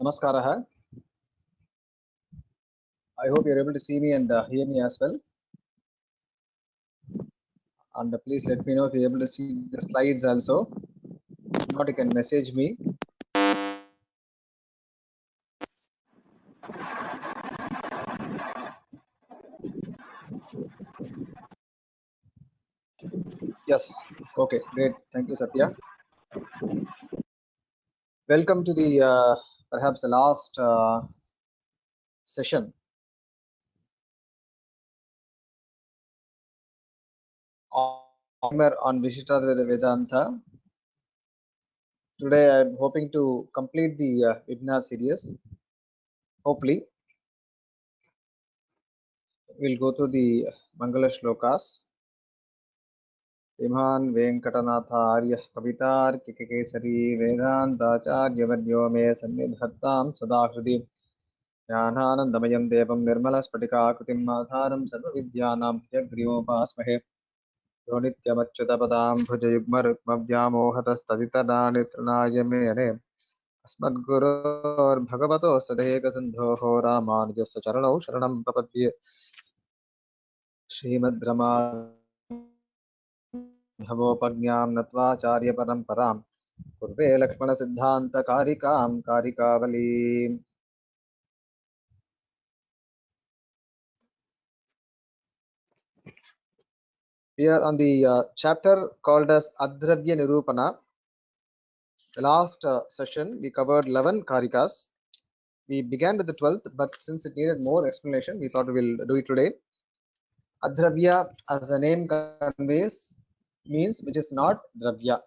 Namaskara. I hope you're able to see me and hear me as well. And please let me know if you're able to see the slides also. If not, you can message me. Yes. Okay. Great. Thank you, Satya. Welcome to the perhaps the last session on Vishishtadvaita Vedanta. Today, I'm hoping to complete the webinar series. Hopefully, we'll go through the Mangala Shlokas. श्रीमान वेंकटनाथार्य कवितार्किकेसरी वेदांताचार्यवर्यो मे सन्निधत्तां सदा हृदि ज्ञानानन्दमयं देवं निर्मलस्फटिकाकृतिम् आधारं सर्वविद्यानां ह्यग्रीवोपास्महे यो नित्यमच्युतपदाम्भुजयुग्मरुक्मव्यामोहतस्तदितराणि तृणाय मेने अस्मद्गुरोर्भगवतोऽस्य देहिकसिन्धोः रामानुजस्य चरणौ शरणं प्रपद्ये श्रीमद्रमा भवोपज्ञां नत्वाचार्यपरम्परां पूर्वे लक्ष्मणसिद्धान्तकारिकां कारिकावलीम्. We are on the chapter called as Adravya Nirupana. The last session we covered 11 karikas. We began with the 12th, but since it needed more explanation, we thought we will do it today. Adravya, as the name conveys, means which is not Dravya.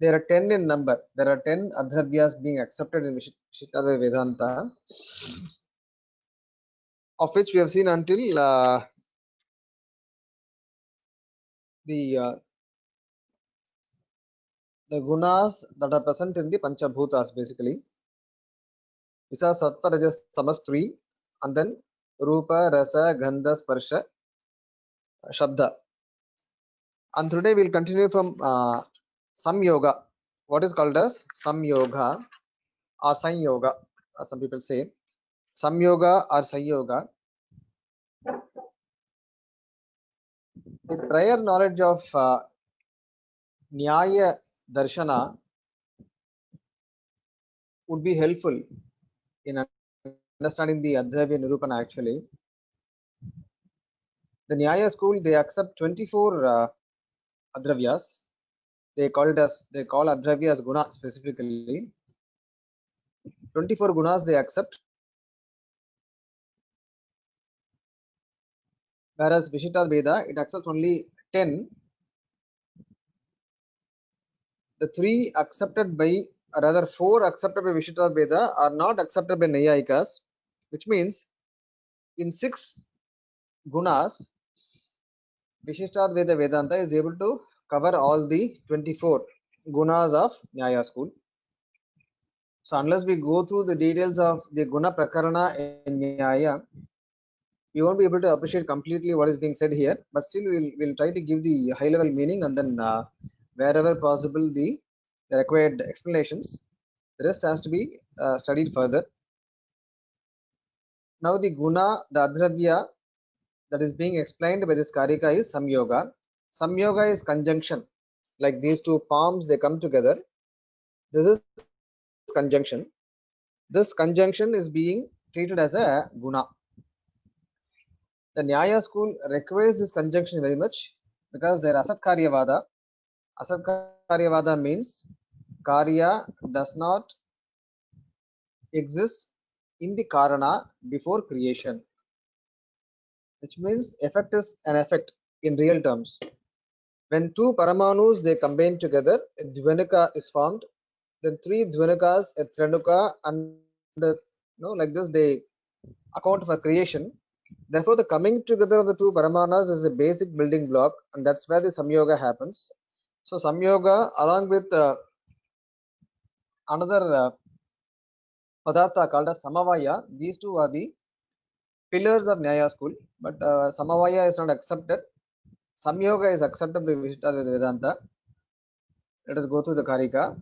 There are 10 in number. There are 10 Adhravyas being accepted in Vishishtadvaita Vedanta, of which we have seen until the gunas that are present in the Panchabhutas basically. Visa Sattva Rajas Tamas 3, and then Rupa, Rasa, Gandha, Sparsha, Shabda. And today we'll continue from Samyoga. What is called as Samyoga or Sanyoga, as some people say. Samyoga or Sanyoga. With prior knowledge of Nyaya Darshana would be helpful in understanding the Adhavya Nirupana actually. The Nyaya school, they accept 24 Adhavyas. They call Adhavya as Guna specifically. 24 Gunas they accept. Whereas Vishishtadvaita, it accepts only 10. The 3 accepted by, or rather 4 accepted by Vishishtadvaita are not accepted by Nayayikas, which means in 6 Gunas, Vishishtadvaita Vedanta is able to cover all the 24 Gunas of Nyaya school. So unless we go through the details of the Guna Prakarana in Nyaya, we won't be able to appreciate completely what is being said here, but still we'll try to give the high level meaning, and then wherever possible the required explanations. The rest has to be studied further. Now the Guna, the Adravya that is being explained by this Karika is Samyoga. Samyoga is conjunction, like these two palms they come together. This is conjunction. This conjunction is being treated as a Guna. The Nyaya school requires this conjunction very much because their Asat Karyavada. Asat Karyavada means Karya does not exist in the Karana before creation, which means effect is an effect in real terms. When 2 Paramanus they combine together, a Dvanika is formed. Then 3 Dvanikas, a Trenuka, and like this they account for creation. Therefore, the coming together of the 2 Paramanas is a basic building block, and that's where the Samyoga happens. So Samyoga along with another Padartha called as Samavaya, these two are the pillars of Nyaya school, but Samavaya is not accepted. Samyoga is accepted by Vishishtadvaita Vedanta. Let us go through the Karika.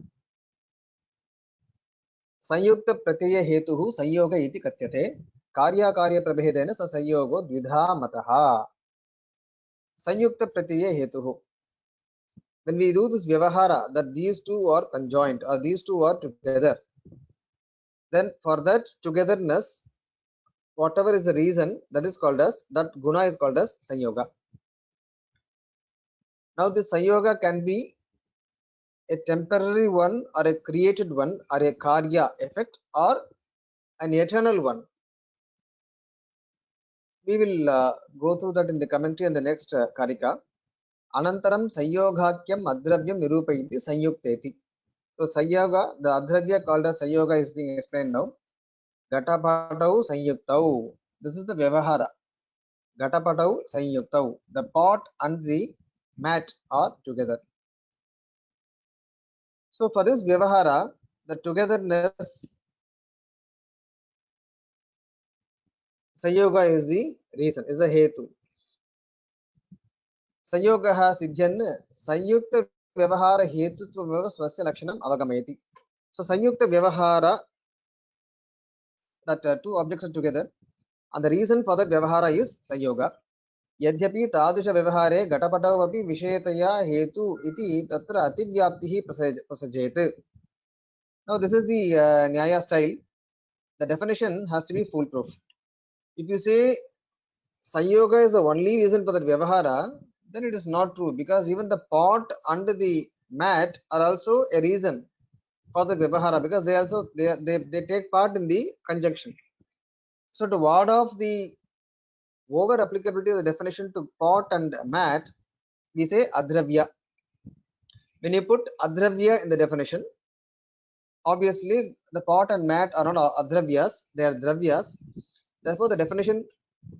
Sanyukta pratyaya hetuhu sanyoga iti katyate. Karya karya prabhedena sa sanyogo dvidha mataha. Sanyukta pratyaya hetuhu. When we do this vyavahara, that these two are conjoined or these two are together, then for that togetherness, whatever is the reason, that is called as, that guna is called as sanyoga. Now this sanyoga can be a temporary one or a created one or a karya effect or an eternal one. We will go through that in the commentary in the next karika. Anantaram sanyogakyam adravyam nirupayiti sanyukteti. So sanyoga, the adravya called as sanyoga is being explained now. Gatapatau sanyuktau. This is the vyavahara. Gatapatau sanyuktau. The pot and the mat are together. So for this vyavahara, the togetherness, sanyoga is the reason, is a hetu. Sanyogaha siddhyan sanyukta vyavahara hetutva swasya lakshanam avagameti. So sanyukta vyavahara, that two objects are together, and the reason for that vyavahara is sanyoga. Yadhyapi tadusha vyavahare gatapatau api vishayataya hetu iti tatra ativyaptihi prasajet. Now this is the Nyaya style. The definition has to be foolproof. If you say sanyoga is the only reason for that vyavahara, then it is not true, because even the pot and the mat are also a reason for the vyavahara, because they also they take part in the conjunction. So to ward off the over applicability of the definition to pot and mat, we say adravya. When you put adravya in the definition, obviously the pot and mat are not adravyas, they are dravyas. Therefore the definition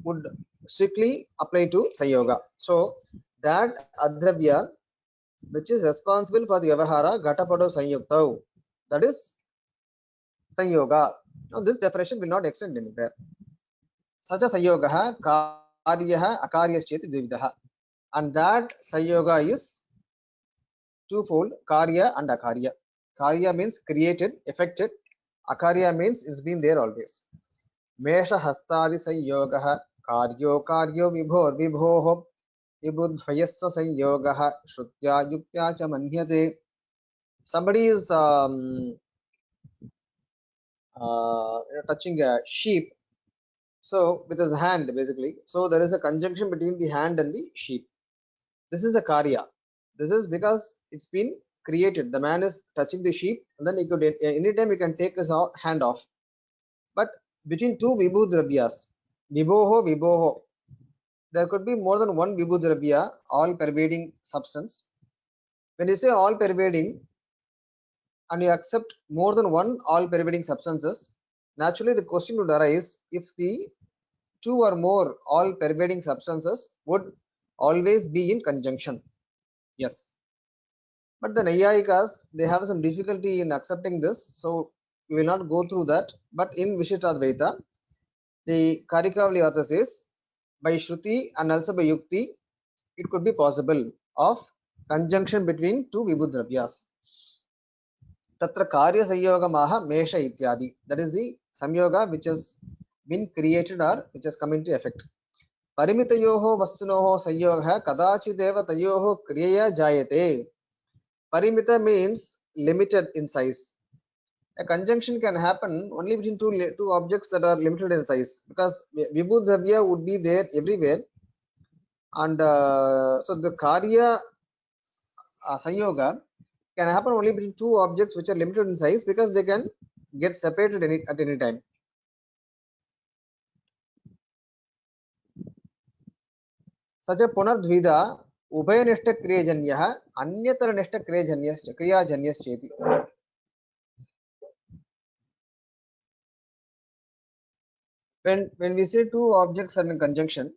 would strictly apply to sanyoga. So that adravya which is responsible for the vyavahara gatapado sanyuktau, that is sanyoga. Now this definition will not extend anywhere. Sacha sanyogaha karyaha akaryascheti dvividaha, and that sanyoga is twofold, karya and akarya. Karya means created, effected. Akarya means is been there always. Mesha hastadi sanyogaha karyo karyo vibhor vibhoho vibudhvayassa sanyogaha shrutya yuktya cha manyate. Somebody is touching a sheep, so with his hand basically. So there is a conjunction between the hand and the sheep. This is a karya. This is because it's been created. The man is touching the sheep, and then he could anytime he can take his hand off. But between two vibhu dravyas, vibhoho, there could be more than one vibhu dravya, all pervading substance. When you say all pervading, and you accept more than one all pervading substances, naturally the question would arise if the two or more all pervading substances would always be in conjunction. Yes. But the Nayayikas, they have some difficulty in accepting this, so we will not go through that. But in Vishishtadvaita, the Karikavali author says, by Shruti and also by Yukti, it could be possible of conjunction between two Vibhudravyas. Tatra Karya Sayogamaha Mesha Ityadi. That is the Samyoga which has been created or which has come into effect. Parimitayoho Vastunoho Sayoga Kadachideva Tayoho Kriya Jayate. Parimita means limited in size. A conjunction can happen only between two objects that are limited in size, because Vibhu Dravya would be there everywhere, and so the Karya Sanyoga can happen only between two objects which are limited in size, because they can get separated at any time. Such a Punardvida Ubayanishta Kriyajanyah Anyataranishta Kriyajanyas Cheti. When we say two objects are in conjunction,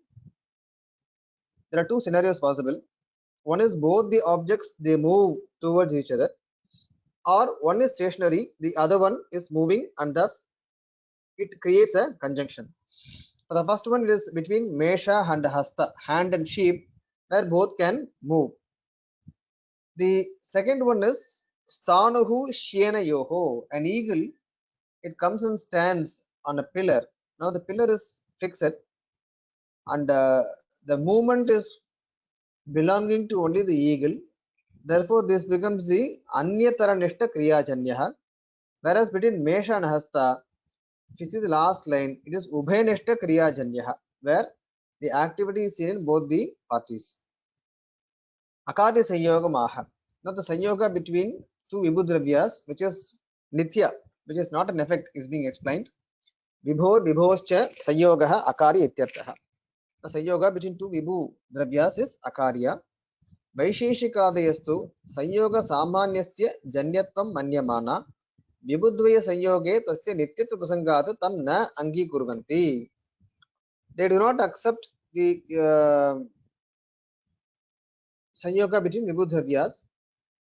there are two scenarios possible. One is both the objects they move towards each other, or one is stationary, the other one is moving, and thus it creates a conjunction. For the first one, it is between Mesha and Hasta, hand and sheep. where both can move. The second one is Stanuhu Shyenayoho, an eagle. It comes and stands on a pillar. Now the pillar is fixed, and the movement is belonging to only the eagle. Therefore, this becomes the Anyataranishta Kriyajanyah. Whereas between Mesha and Hasta, if you see the last line, it is Ubhayanishta Kriyajanyah, where the activity is seen in both the parties. Akadi Sanyoga Maha. Now the Sanyoga between two Vibhudravyas, which is Nitya, which is not an effect, is being explained. Vibhor Vibhoscha Sanyogaha Akari Ityartaha. The Sanyoga between two Vibhu Dravyas is Akarya. Vaisheshikadayastu Sanyoga Samanyasya Janyatvam Manyamana Vibhudvaya Sanyoge Tasya Nityatva Prasangata Tam Na Angi Kurvanti. They do not accept the Sanyoga between Vibhudravyas.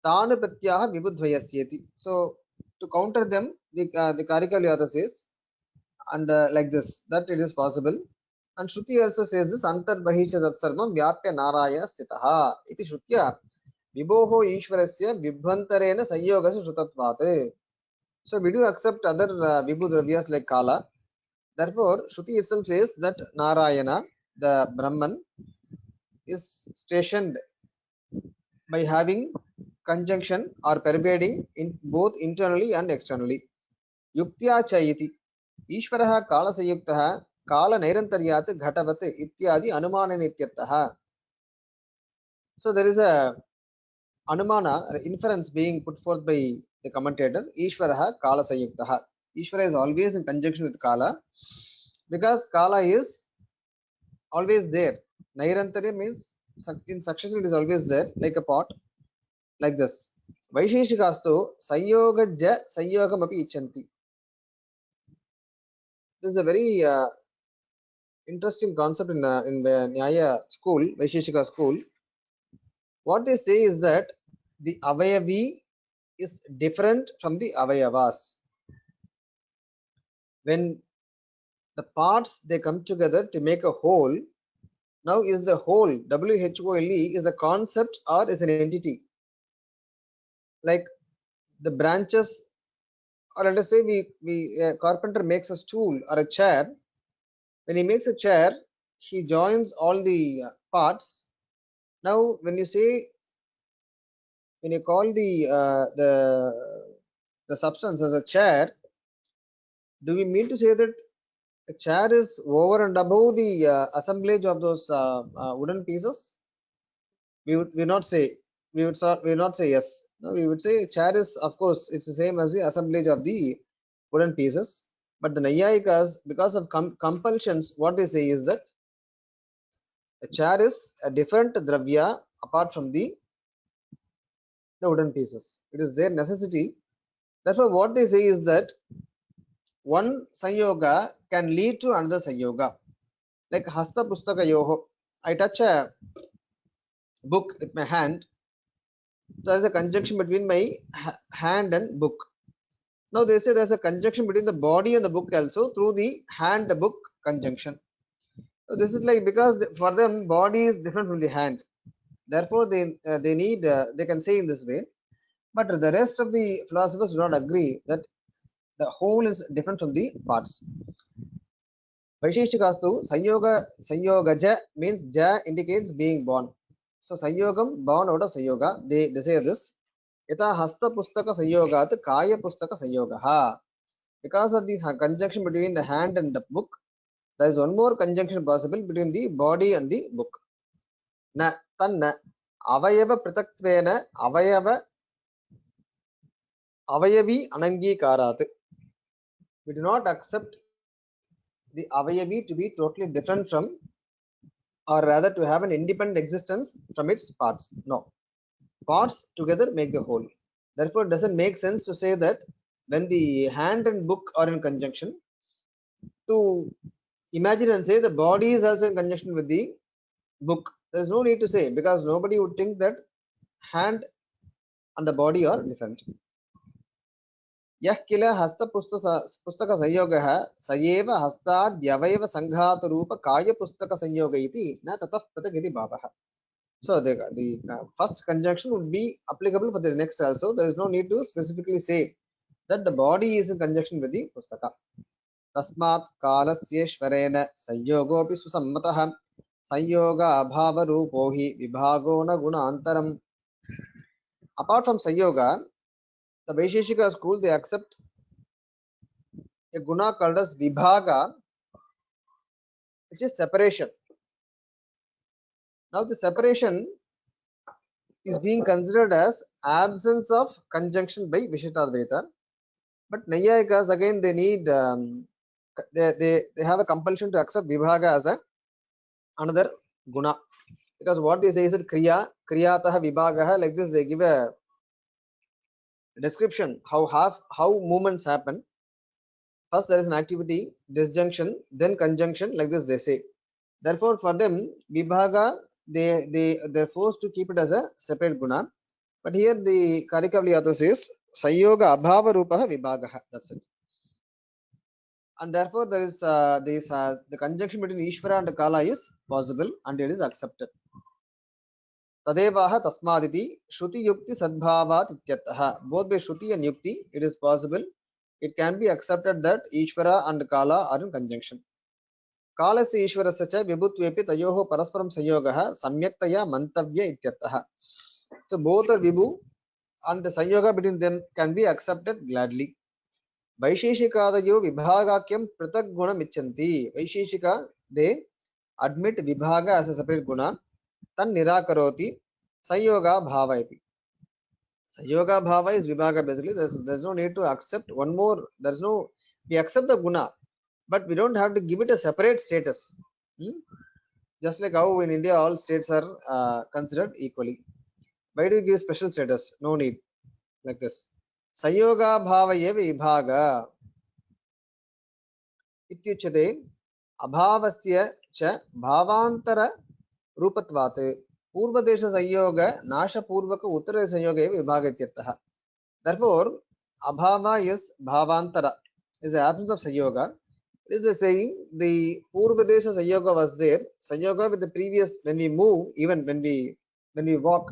Tanu Pratyaha Vibhudvayasyeti. So to counter them, the Karika Vyata says, and like this, that it is possible. And Shruti also says this, Antar Bahisha Tatsarvam Vyapya Naraya Stitaha. Iti Shrutya Vibhoho Ishwarasya Vibhantarena Sanyogasya Shrutatvat. So we do accept other Vibhu Dravyas like Kala. Therefore, Shruti itself says that Narayana, the Brahman, is stationed by having conjunction or pervading in both internally and externally. Yuktya Chayiti. Ishvaraha Kala Sayuktaha Kala Nairantaryat Ghatavat Ityadi Anumana Nityataha. So there is a Anumana inference being put forth by the commentator. Ishvaraha Kala Sayuktaha. Ishvara is always in conjunction with Kala because Kala is always there. Nairantarya means in succession it is always there, like a pot, like this. Vaisheshikastu Sanyoga Ja Sanyogam Api Ichanti. This is a very interesting concept in the Nyaya school, Vaisheshika school. What they say is that the Avayavi is different from the Avayavas. When the parts they come together to make a whole, now is the whole, WHOLE, is a concept or is an entity? Like the branches, or let us say a carpenter makes a stool or a chair. When he makes a chair, he joins all the parts. Now when you call the substance as a chair, do we mean to say that a chair is over and above the assemblage of those wooden pieces? We would not say yes. No, we would say chair is, of course, it's the same as the assemblage of the wooden pieces. But the Nayayikas, because of compulsions, what they say is that a chair is a different dravya apart from the wooden pieces. It is their necessity. Therefore, what they say is that one sanyoga can lead to another sanyoga. Like Hasta Pustaka Yoho. I touch a book with my hand. There is a conjunction between my hand and book. Now they say there's a conjunction between the body and the book also through the hand book conjunction. So this is like, because for them body is different from the hand. Therefore they need they can say in this way. But the rest of the philosophers do not agree that the whole is different from the parts. Vaisheshikastu Sanyogaja means Ja indicates being born. So Sanyogam, born out of Sanyoga, they say this. Yata Hasta Pustaka Sanyogat Kaya Pustaka Sanyogaha. Because of the conjunction between the hand and the book, there is one more conjunction possible between the body and the book. Na tanna avayava pratatvena avayavi anangikarat. We do not accept the avayavi to be totally different from, or rather to have an independent existence from its parts. No. Parts together make the whole. Therefore, it doesn't make sense to say that when the hand and book are in conjunction, to imagine and say the body is also in conjunction with the book. There is no need to say, because nobody would think that hand and the body are different. Yah kila hasta pustaka sanyogaha sayeva hastad yavayava sanghat rupa kaya pustaka sanyoga iti na tatah pratak iti bhavaha. So the first conjunction would be applicable for the next also. There is no need to specifically say that the body is in conjunction with the pustaka. Tasmat kalasyeshvarena sanyogopi susammatah sanyoga abhava rupohi vibhago na gunantaram. Apart from sanyoga, the Vaisheshika school, they accept a guna called as vibhaga, which is separation. Now the separation is being considered as absence of conjunction by Vishishtadvaita. But Nayayikas again, they need they have a compulsion to accept vibhaga as another guna, because what they say is that kriyataha vibhagaha, like this they give a description how movements happen. First there is an activity, disjunction, then conjunction, like this they say. Therefore for them vibhaga, they're forced to keep it as a separate guna. But here the Karikavali author says Sayoga Abhava Rupaha Vibhagaha. That's it. And therefore there is the conjunction between Ishvara and Kala is possible and it is accepted. Tadevaha Tasmaditi Shruti Yukti Sadbhavat Ityataha. Both by Shruti and Yukti it is possible. It can be accepted that Ishvara and Kala are in conjunction. Kalasya Ishvarasya cha Vibhutvepi Tayoho Parasparam Sanyogaha Samyaktaya Mantavya Ityataha. So both are Vibhu and the Sanyoga between them can be accepted gladly. Vaisheshikadayo Vibhagakyam Pratak Guna Michanti. Vaisheshika, they admit Vibhaga as a separate guna. Tan Nirakaroti Sanyoga Bhavayati. Sanyoga Bhava is Vibhaga basically. There's no need to accept one more. We accept the guna, but we don't have to give it a separate status. Just like how in India all states are considered equally. Why do you give special status? No need. Like this. Sanyoga Bhavaye Vibhaga Ityuchate Abhavasya cha Bhavantar Rupatvat Purvadesha Sanyoga Nasha Purvaka Uttara Sanyoga Vibhaga Ityartaha. Therefore, Abhava is Bhavantara, is the absence of Sanyoga. It is saying the Purvadesha Sanyoga was there. Sanyoga with the previous, when we move, even when we walk,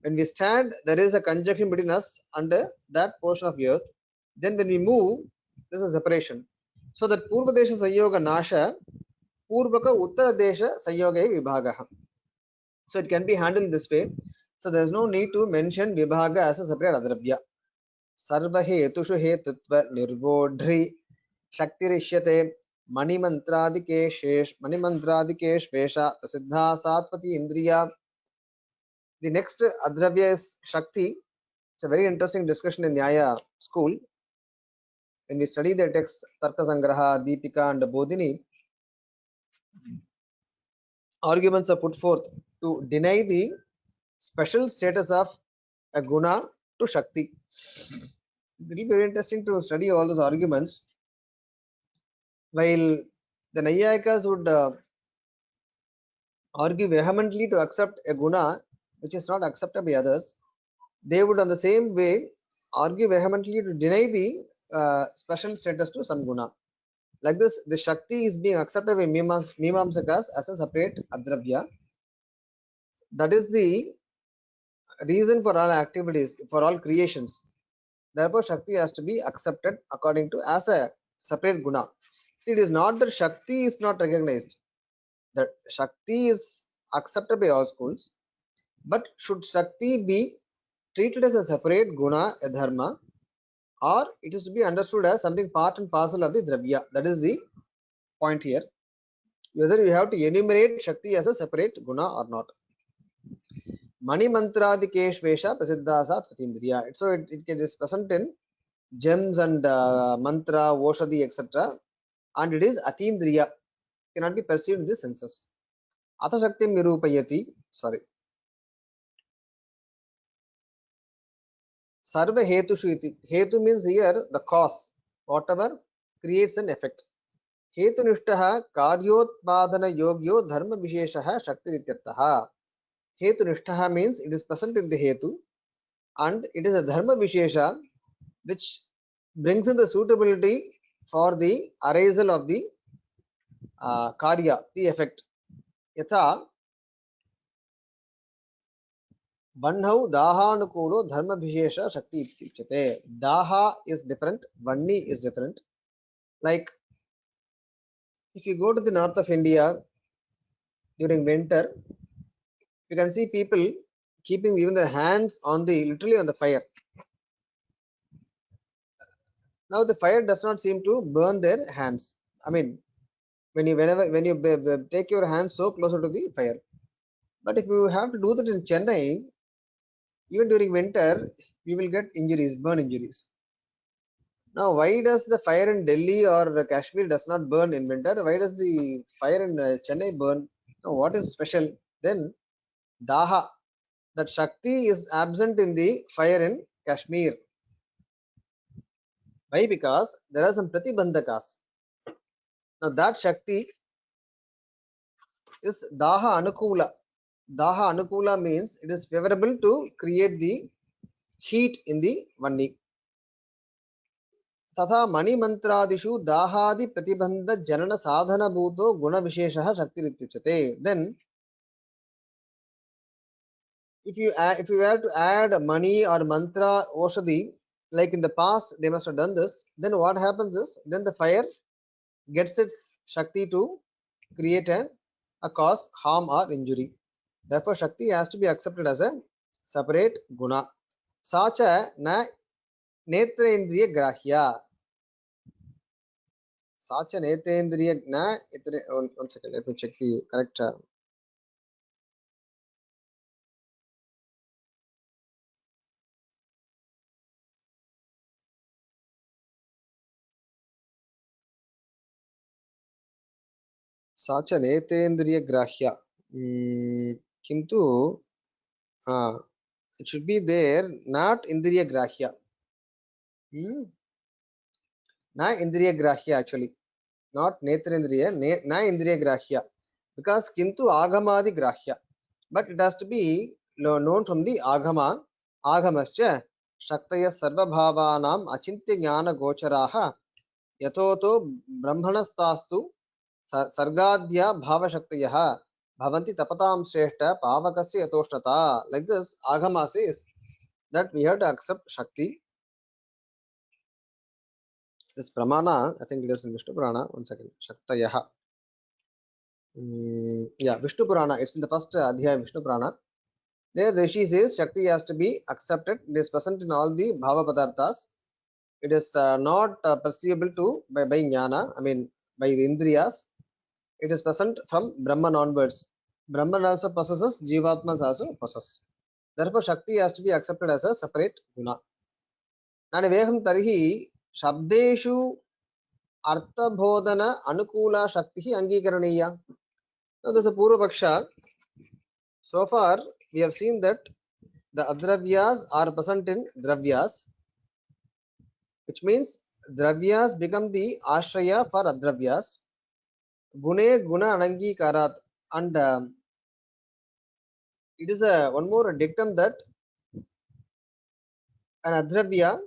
when we stand, there is a conjunction between us and that portion of earth. Then when we move, there is a separation. So that Purva Desha Sanyoga Nasha, Purvaka Uttara Desha Sanyoga Vibhagaha. So it can be handled this way. So there is no need to mention Vibhaga as a separate Adravya. Sarva Hetushu Hetutva Nirvodhri Shaktirishyate Manimantrādikesh Vesha Prasiddha Satvati Indriya. The next Adravya is Shakti. It's a very interesting discussion in Nyaya school. When we study the texts Tarka Sangraha, Deepika and Bodhini, arguments are put forth to deny the special status of a guna to Shakti. It will be very interesting to study all those arguments. While the Nayayikas would argue vehemently to accept a guna which is not accepted by others, they would on the same way argue vehemently to deny the special status to some guna. Like this, the Shakti is being accepted by Mimamsakas as a separate Adravya. That is the reason for all activities, for all creations. Therefore, Shakti has to be accepted according to as a separate guna. See, it is not that Shakti is not recognized. That Shakti is accepted by all schools. But should Shakti be treated as a separate guna, a dharma, or it is to be understood as something part and parcel of the Dravya? That is the point here. Whether you have to enumerate Shakti as a separate guna or not. Mani Mantradikesh Vesha Prasiddhasa Tvatindriya. So it is present in gems and mantra, Oshadi, etc. And it is Atindriya. Cannot be perceived in the senses. Atha Shakti Mirupayati. Sorry. Sarva Hetu Shuiti. Hetu means here the cause. Whatever creates an effect. Hetu Nishtaha Karyotpadana Yogyo Dharma Visheshaha Shakti Rityartaha. Hetu Nishtaha means it is present in the Hetu and it is a Dharma Vishesha which brings in the suitability for the arisal of the Karya, the effect. Yatha Vanhau dahanukulo dharma bhishesha shakti ityuchyate. Daha is different, vanni is different. Like if you go to the north of India during winter, you can see people keeping even their hands on the literally on the fire. Now the fire does not seem to burn their hands. I mean, when you take your hands so closer to the fire. But if you have to do that in Chennai, even during winter, we will get injuries, burn injuries. Now, why does the fire in Delhi or Kashmir does not burn in winter? Why does the fire in Chennai burn? Now, what is special? Then Daha, that Shakti is absent in the fire in Kashmir. Why? Because there are some pratibandhakas. Now that Shakti is Daha Anukula. Daha Anukula means it is favorable to create the heat in the Vanni. तथा मणिमंत्रादिषु दाहादि प्रतिबंध जनन साधन भूतो गुण विशेषः शक्तिरित्युच्यते. Then if you were to add money or mantra oshadi, like in the past they must have done this, then what happens is then the fire gets its shakti to create a cause harm or injury. Therefore shakti has to be accepted as a separate guna. Sacha na netrendriya grahya. Sacha netendriya na one second, let me check the correct साच नेतेन्द्रिय ग्राह्य किंतु it should be there not indriya grahya. Na indriya grahya actually, not netrendriya, na indriya grahya, because kintu agamadi grahya, but it has to be known from the agama. Agamascha shaktaya sarva bhavanam achintya jnana gocharaha yatoto brahmanastastu सर्गाद्या भावशक्तयः भवन्ति तपतां श्रेष्ठ पावकस्य यतोष्णता. Like this agama says that we have to accept shakti. This pramana, I think it is in Vishnu Purana. One second, shaktayah. Yeah, Vishnu Purana, it's in the first adhyaya Vishnu Purana. There Rishi says shakti has to be accepted. It is present in all the bhava padarthas. It is not perceivable to by jnana, I mean by the indriyas. It is present from Brahman onwards. Brahman also possesses, Jivatmas also possess. Therefore, Shakti has to be accepted as a separate guna. Naniveham tarihi Shabdeshu Arthabodhana Anukula Shakti Angikaraniya. Now, this is a Purva Paksha. So far, we have seen that the Adravyas are present in Dravyas, which means Dravyas become the Ashraya for Adravyas. Gune Guna Anangikarat. And it is a one more dictum that an adravya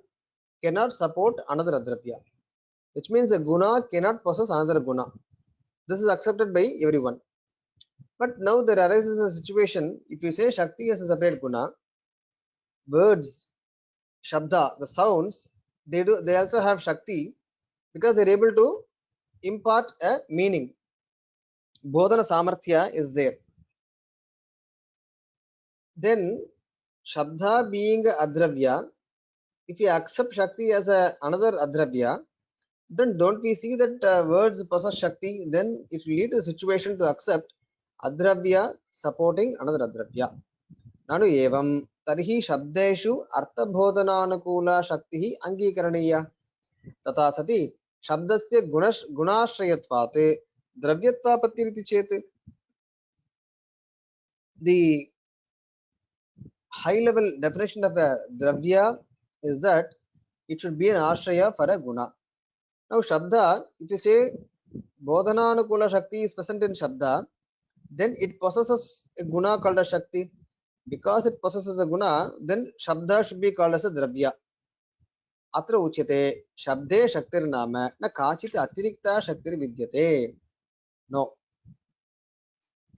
cannot support another adravya, which means a guna cannot possess another guna. This is accepted by everyone. But now there arises a situation, if you say Shakti as a separate guna, words, Shabda, the sounds, they also have Shakti because they're able to impart a meaning. Bodhana Samarthya is there. Then Shabda being adravya, if you accept Shakti as another adravya, then don't we see that words possess Shakti? Then it will lead to a situation to accept adravya supporting another adravya. Nanu evam tarhi shabdeshu arthabodhananukula shakti angikaraniya. Tata sati shabdasya gunashrayatvat dravyatvapatiriti chet. The high level definition of a dravya is that it should be an ashraya for a guna. Now Shabda, if you say Bodhananukula Shakti is present in Shabda, then it possesses a guna called a Shakti. Because it possesses a guna, then Shabda should be called as a Dravya. Atra uchyate Shabde Shaktir Nama na kachit atirikta Shaktir vidyate. No,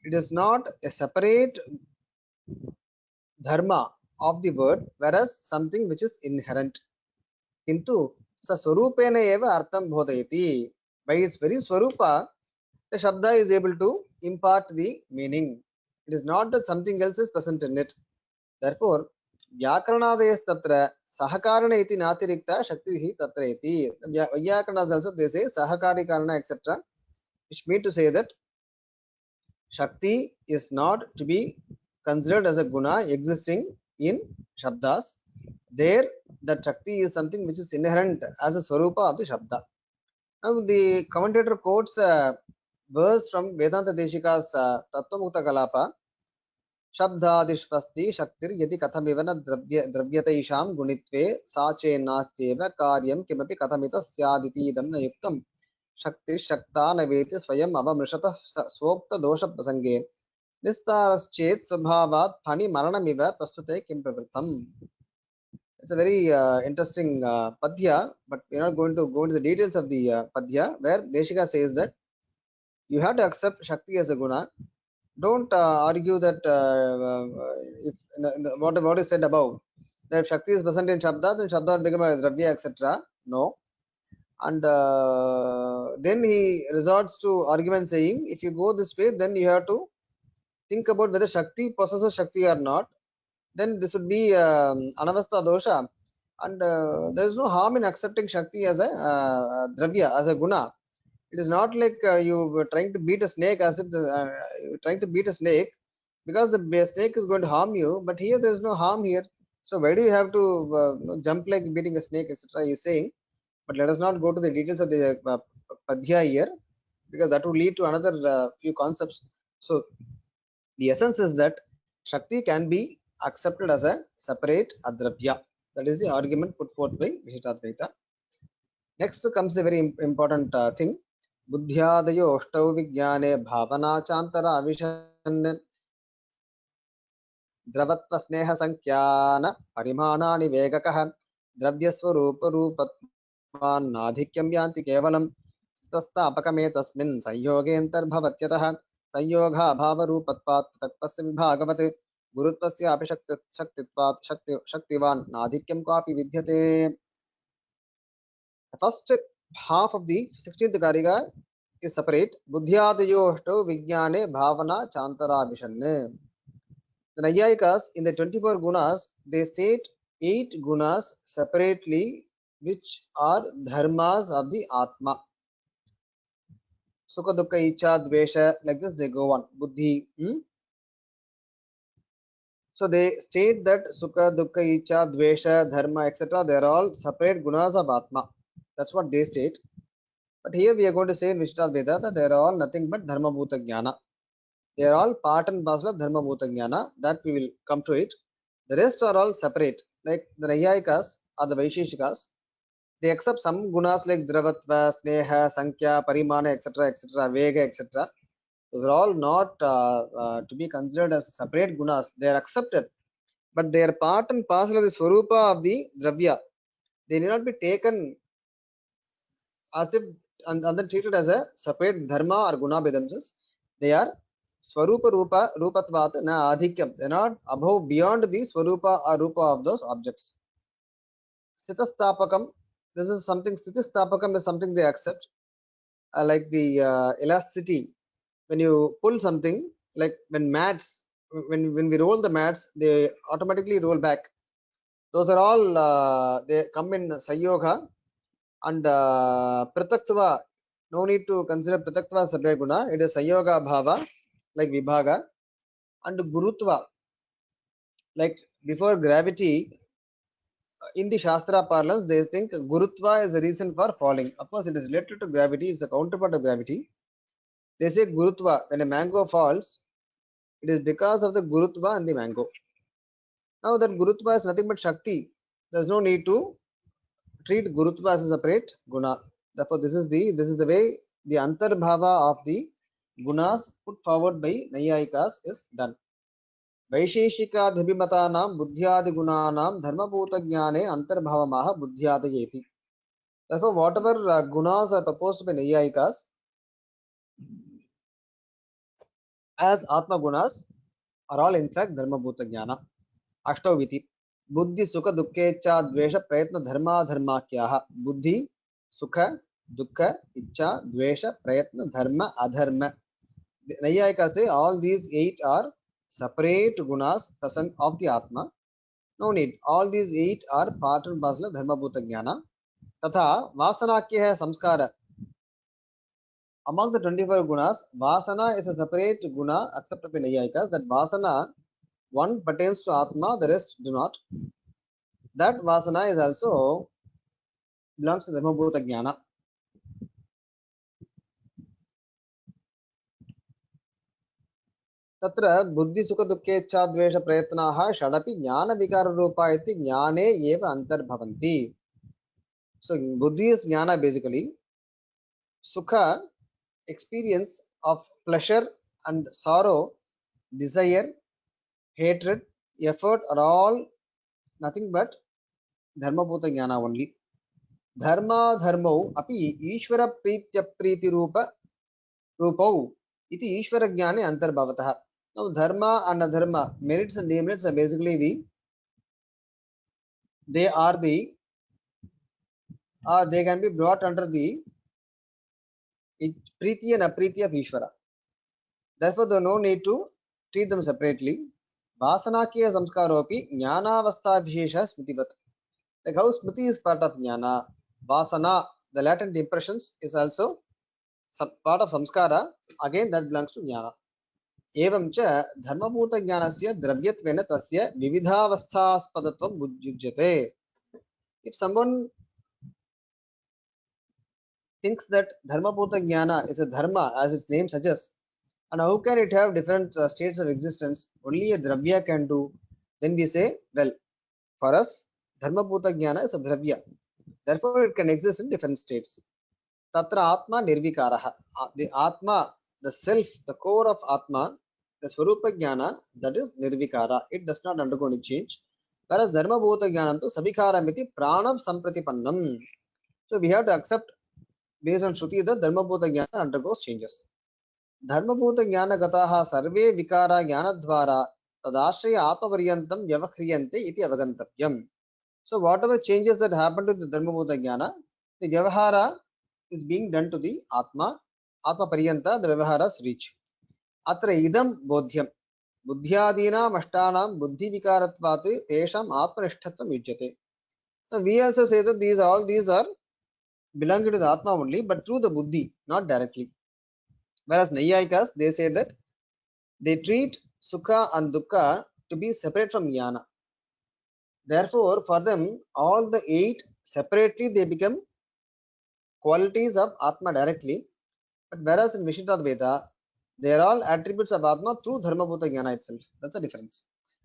it is not a separate dharma of the word, whereas something which is inherent. Kintu sa swarupena eva artham bodhayati. By its very swarupa, the shabda is able to impart the meaning. It is not that something else is present in it. Therefore, Vyakaranadesh Sahakarana iti natirikta Shakti tatra iti. Vyakaranas also they say Sahakari Karana etc. Which mean to say that Shakti is not to be considered as a guna existing in Shabdas. There, that Shakti is something which is inherent as a Swarupa of the Shabda. Now, the commentator quotes a verse from Vedanta Deshika's Tattvamukta Kalapa. शब्दादिष्पस्ति शक्तिर्यदि कथमिव न द्रव्यतैषां गुणित्वे सा चेन्नास्त्येव कार्यं किमपि कथमितः स्यादिति इदं न युक्तं शक्तिश्शक्ता न वेति स्वयम् अवमृशतः स्वोक्तदोषप्रसङ्गे निस्तारश्चेत् स्वभावात् फणिमरणमिव प्रस्तुते किं प्रवृत्तम्. It's a very interesting padya, but we're not going to go into the details of the padya, where Deshika says that you have to accept Shakti as a guna. Don't argue that if what is said above, that if Shakti is present in Shabda, then Shabda will become a Dravya, etc. No. And then he resorts to argument saying, if you go this way, then you have to think about whether Shakti possesses Shakti or not. Then this would be Anavastha dosha. And there is no harm in accepting Shakti as a Dravya, as a guna. It is not like you were trying to beat a snake as if trying to beat a snake because the snake is going to harm you. But here there is no harm here. So why do you have to jump like beating a snake, etc. He is saying. But let us not go to the details of the padhya here because that would lead to another few concepts. So the essence is that Shakti can be accepted as a separate adravya. That is the argument put forth by Vishishtadvaita. Next comes a very important thing. बुद्ध्यादयो अष्टौ विज्ञाने भावनाचान्तरा vision द्रवत्वस्नेहसंख्यान परिमाणानि वेगकः द्रव्यस्वरूपरूपत्वान्नाधिक्यं यान्ति केवलं तस्थापकमेतस्मिन् संयोगेऽन्तर्भवत्यतः संयोगाभावरूपत्वात् तत्त्वस्य विभागवत् गुरुत्वस्यापि शक्तित्वात् शक्तिवान् नाधिक्यं क्वापि विद्यते. The first half of the 16th Karika is separate. Buddhyadayoshto vijnane bhavana chantara vishanne. The Nayayikas in the 24 gunas, they state 8 gunas separately, which are dharmas of the Atma. Sukha dukkha icha dvesha, like this they go on. Buddhi. So they state that sukha dukkha icha dvesha dharma etc. they are all separate gunas of Atma. That's what they state. But here we are going to say in Vishishtadvaita that they are all nothing but Dharma Bhuta Jnana. They are all part and parcel of Dharma Bhuta Jnana. That we will come to it. The rest are all separate. Like the Nayayikas or the Vaisheshikas, they accept some gunas like Dravatva, Sneha, Sankhya, Parimana, etc., etc., Vega, etc. Those are all not to be considered as separate gunas. They are accepted. But they are part and parcel of the Swarupa of the Dravya. They need not be taken as if and then treated as a separate dharma or guna by themselves. They are swarupa rupa rupatvat na adhikyam. They are not above beyond the swarupa or rupa of those objects. Sthitastapakam. This is something. Sthitastapakam is something they accept, like the elasticity. When you pull something, like when mats, when we roll the mats, they automatically roll back. Those are all they come in Sayoga. And Prataktva, no need to consider Prataktva as separate guna. It is Sayoga Bhava, like Vibhaga. And Gurutva, like before gravity, in the Shastra parlance, they think Gurutva is the reason for falling. Of course, it is related to gravity, it's a counterpart of gravity. They say Gurutva, when a mango falls, it is because of the Gurutva and the mango. Now, that Gurutva is nothing but Shakti. There is no need to treat Gurutva as a separate guna. Therefore, this is the way the antarbhava of the gunas put forward by Nayayikas is done. Vaisheshikadhibhimatanam buddhyadi gunanam dharmabhuta jnane antarbhavamaha buddhyadayeti. Therefore, whatever gunas are proposed by Nayayikas as Atma gunas are all in fact dharmabhuta jnana. अष्टौ इति बुद्धि सुख दुःखेच्छा द्वेष प्रयत्न धर्माधर्माख्याः बुद्धि सुख दुःख इच्छा द्वेष प्रयत्न धर्म adharma. Naiyayika say all these eight are separate gunas present of the Atma. No need. All these eight are part and parcel of Dharma Bhuta Jnana. Tatha Vasanakya hai samskara. Among the 24 gunas, Vasana is a separate guna accepted by Naiyayika. That Vasana, one pertains to Atma, the rest do not. That Vasana is also belongs to Dharma Bhuta Jnana. तत्र बुद्धि सुख दुःखेच्छा द्वेष प्रयत्नाः षडपि ज्ञान विकार रूपा इति ज्ञाने एव अंतर्भवन्ति. So buddhi is jnana basically. Sukha, experience of pleasure and sorrow, desire, hatred, effort are all nothing but dharma bhuta jnana only. Dharma dharmau api ishvara pritya priti rupau iti ishvara jnane antarbhavatah. Now dharma and adharma, merits and demerits are basically they can be brought under the priti and apriti of Ishvara. Therefore, there is no need to treat them separately. Vasanakya samskaropi jnanavastha vishesha smritivat. Like how smriti is part of jnana, vasana, the latent impressions, is also part of samskara. Again, that belongs to jnana. एवं च धर्मभूत ज्ञानस्य द्रव्यत्वेन तस्य विविधावस्थास्पदत्वं युज्यते. If someone thinks that dharmabhuta jnana is a dharma as its name suggests, and how can it have different states of existence? Only a dravya can do. Then we say, well, for us, dharmabhuta jnana is a dravya. Therefore, it can exist in different states. Tatra atma nirvikaraha. The atma, the self, the core of atma, the swarupa jnana, that is nirvikara. It does not undergo any change. Whereas dharmabhuta jnanam to sabhikaramiti pranam sampratipannam. So we have to accept based on Shruti that dharmabhuta jnana undergoes changes. Dharmabhuta jnana gataha sarve vikara jnana dvara tadashraya atma varyantam vyavahriyante iti avagantavyam. So whatever changes that happen to the dharmabhuta jnana, the vyavahara is being done to the atma paryanta, the vyavaharas reach. Atra idam bodhyam buddhyadinam ashtanam buddhi vikaratvat tesham atmanishtatvam yujyate. So we also say that all these are belonging to the atma only, but through the buddhi, not directly. Whereas Naiyayikas, they say that they treat sukha and dukkha to be separate from jnana. Therefore, for them, all the eight separately they become qualities of atma directly. But whereas in Vishuddhadvaita, they are all attributes of atma through dharmabhuta jnana itself. That's the difference.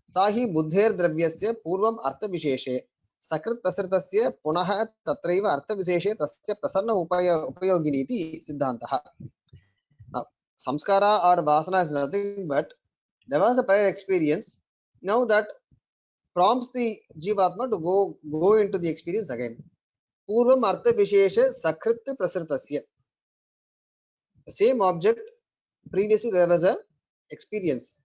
Sahi buddher dravyasya purvam artha visheshe sakrit prasritasya punaha tatraiva artha visheshe tasya prasarna upayogini iti siddhantaha. Now, samskara or vasana is nothing but there was a prior experience. Now that prompts the jivatma to go into the experience again. Purvam artha vishesha sakrit prasritasya. The same object, previously there was a experience.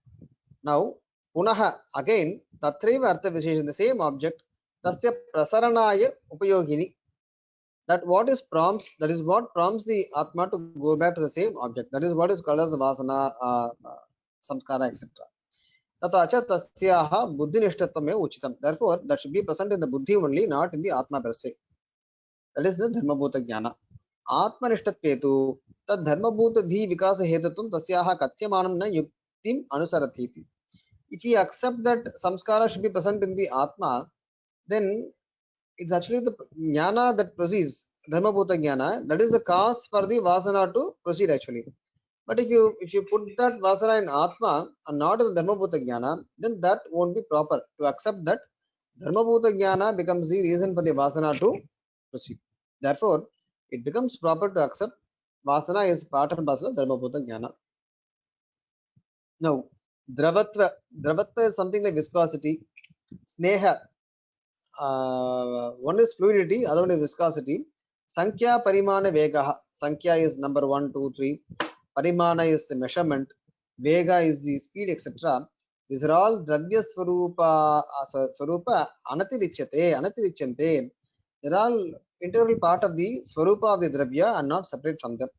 Now, punaha again, tatraiva artha vishesha, the same object, tasya prasaranaya upayogini. That what prompts the atma to go back to the same object. That is what is called as vasana, samskara, etc. Tatacha tasyaha buddhinishtatvam uchitam. Therefore, that should be present in the buddhi only, not in the atma per se. That is the dharmabhuta jnana. Atmanishtatvetu tad dharmabhuta dhi vikasa hetatvam tasyaha katyamanam na yuktim anusarathiti. If we accept that samskara should be present in the atma, then it's actually the jnana that proceeds, dharmabhuta jnana, that is the cause for the vasana to proceed actually. But if you put that vasana in atma and not in the dharmabhuta jnana, then that won't be proper. To accept that dharmabhuta jnana becomes the reason for the vasana to proceed. Therefore, it becomes proper to accept vasana is part and parcel of dharmabhuta jnana. Now, dravatva is something like viscosity, sneha. One is fluidity, other one is viscosity. Sankhya parimana vega. Sankhya is number 1, 2, 3. Parimana is the measurement. Vega is the speed, etc. These are all dravya swarupa anatirichyante. They're all integral part of the swarupa of the dravya and not separate from them.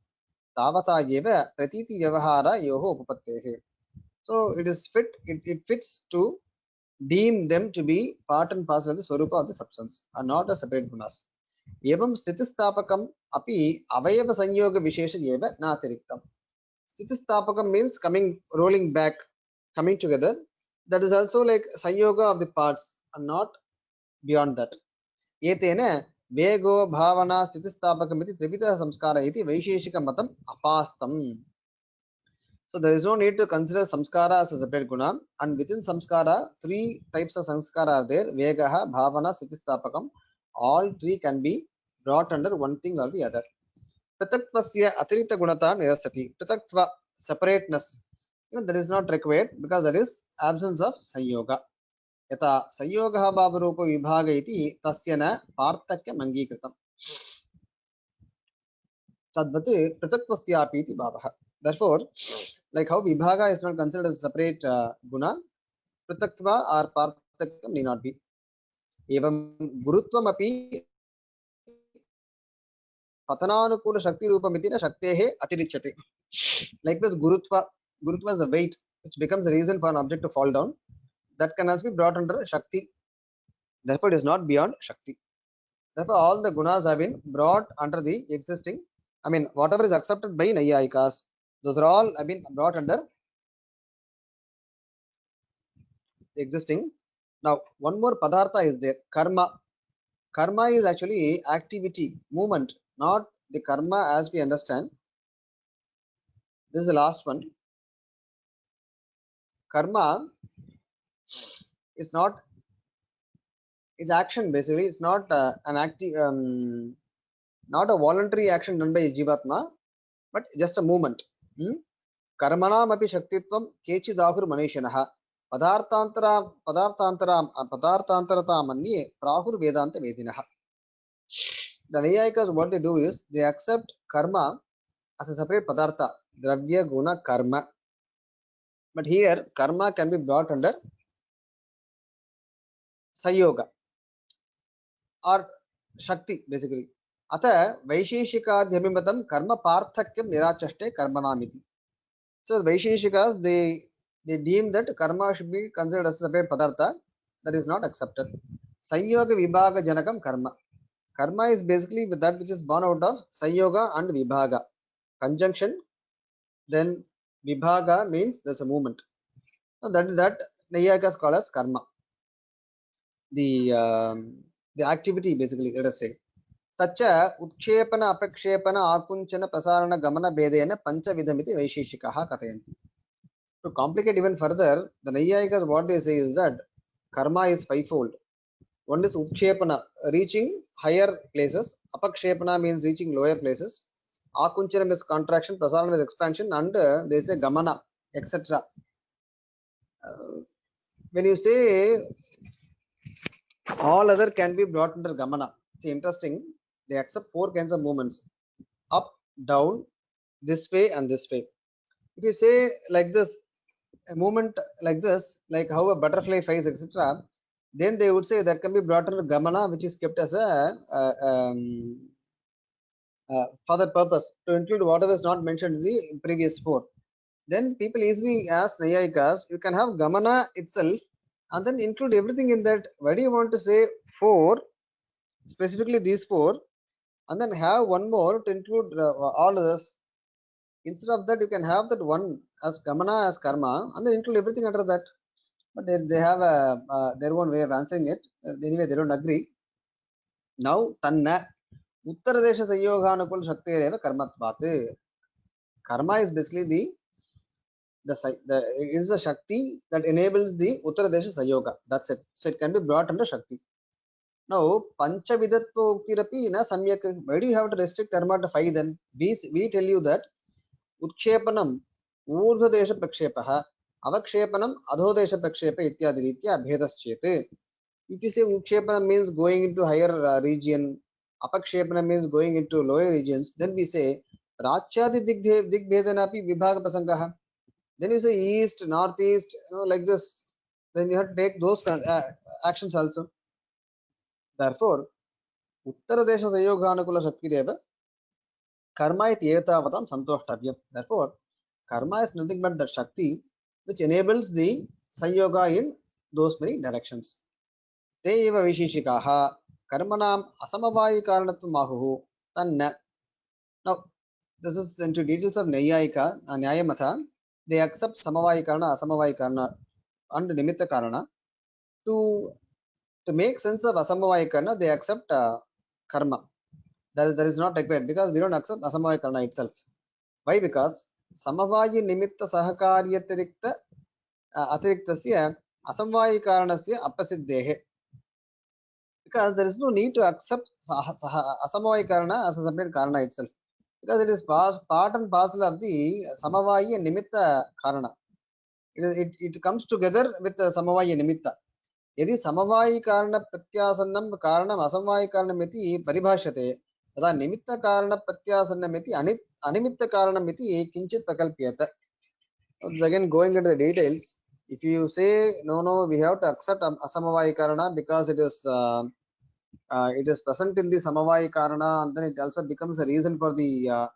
Tavata eva pratiti vyavahara yoho upapattehe. So it is it fits to deem them to be part and parcel of the swarupa of the substance and not a separate gunas. Evam sthitistapakam api avayava sanyoga vishesha eva natiriktam. Sthitistapakam means coming, rolling back, coming together. That is also like sanyoga of the parts and not beyond that. Etena vego bhavana sthitistapakam iti trivita samskara iti vaisheshika matam apastam. So there is no need to consider samskara as a separate guna, and within samskara, three types of samskara are there: vegaha, bhavana, sthitistapakam. All three can be brought under one thing or the other. Pratatvasya atirita gunata nirasati. Pratatva, separateness, even that is not required because that is absence of sanyoga. Yata sanyogaha bhavarupa vibhaga iti tasya na parthakya mangikritam. Tadvati pratatvasyapi iti bhavaha. Therefore, like how vibhaga is not considered as a separate guna, prithaktva or parthakam need not be. Evam gurutvam api patananukula shakti rupamiti na shaktehe atirichyate. Likewise, gurutva is a weight which becomes a reason for an object to fall down. That can also be brought under shakti. Therefore, it is not beyond shakti. Therefore, all the gunas have been brought under the existing. I mean, whatever is accepted by Naiyayikas, those are all have been brought under existing. Now, one more padartha is there, karma. Karma is actually activity, movement, not the karma as we understand. This is the last one. Karma is not, it's action basically. It's not an active, not a voluntary action done by Jivatma, but just a movement. Karmanam api shaktitvam kechidahur manishanaha. Padartantara manye prahur vedanta vedinaha. The Naiyayikas, what they do is they accept karma as a separate padartha, dravya, guna, karma. But here karma can be brought under sayoga or shakti basically. Atha vaisheshikadhyamimatam karma parthakyam nirachaste karmanamiti. So the vaisheshikas, they deem that karma should be considered as a separate padartha. That is not accepted. Sanyoga vibhaga janakam karma. Karma is basically with that which is born out of sanyoga and vibhaga. Conjunction, then vibhaga means there's a movement. So that Naiyayikas call as karma. The activity basically, let us say. Tacha utshepana apakshepana akunchana prasarana gamana bedena pancha vidhamiti vaisheshikaha katayanti. To complicate even further, the Naiyayikas, what they say is that karma is fivefold. One is utshepana, reaching higher places. Apakshepana means reaching lower places. Akunchana is contraction, prasarana is expansion, and they say gamana, etc. When you say all other can be brought under gamana, it's interesting. They accept four kinds of movements: up, down, this way, and this way. If you say like this, a movement like this, like how a butterfly flies, etc., then they would say that can be brought under gamana, which is kept as for that purpose to include whatever is not mentioned in the previous four. Then people easily ask Naiyayikas, you can have gamana itself and then include everything in that. Why do you want to say four, specifically these four, and then have one more to include all others? Instead of that, you can have that one as gamana, as karma, and then include everything under that. But they have their own way of answering it. Anyway, they don't agree. Now, tanna uttaradesha sanyoganukul shaktireva karmatvat. Karma is basically it is a shakti that enables the uttaradesha sayoga. That's it. So it can be brought under shakti. Now, pancha vidatva uktirapi na samyak. Why do you have to restrict karma to five then? We tell you that उत्क्षेपणम ऊर्ध्वदेश प्रक्षेपः अवक्षेपणम अधोदेश प्रक्षेप इत्यादि रीत्या भेदश्चेत्. If you say utkshepanam means going into higher region, apakshepanam means going into lower regions, then we say prachyadi digbhedanapi vibhaga prasangah. Then you say east, northeast, like this. Then you have to take those actions also. Therefore, Uttara-desha Sayyoga-anukula Shaktireva karma iti etavatam santoshtavyam. Therefore, karma is nothing but the Shakti which enables the Sanyoga in those many directions. Te eva vishishikaha karmanam asamavayi karanatvam ahuhu tanna. Now, this is into details of Nayayika, Nyayamatha. They accept Samavayi Karana, Asamavayi Karana, and Nimitta Karana. To make sense of Asamavayi Karana, they accept karma. That is not required because we don't accept Asamavayi Karana itself. Why? Because Samavayi Nimitta Sahakaryatirikta Atiriktasya Asamvayi Karanasya Apasiddhehe. Because there is no need to accept Asamvayi Karana as a separate Karana itself. Because it is part and parcel of the Samavayi and Nimitta Karana. It comes together with the Samavayi and Nimitta. यदि समवायी कारण प्रत्यासन्नं कारणम् असमवायी कारणमिति परिभाष्यते तदा निमित्त कारण प्रत्यासन्नमिति अनिमित्त कारणमिति किंचित प्रकल्प्यते. Again, going into the details, if you say no, we have to accept asamavayi karana because it is present in the samavayi karana, and then it also becomes a reason for the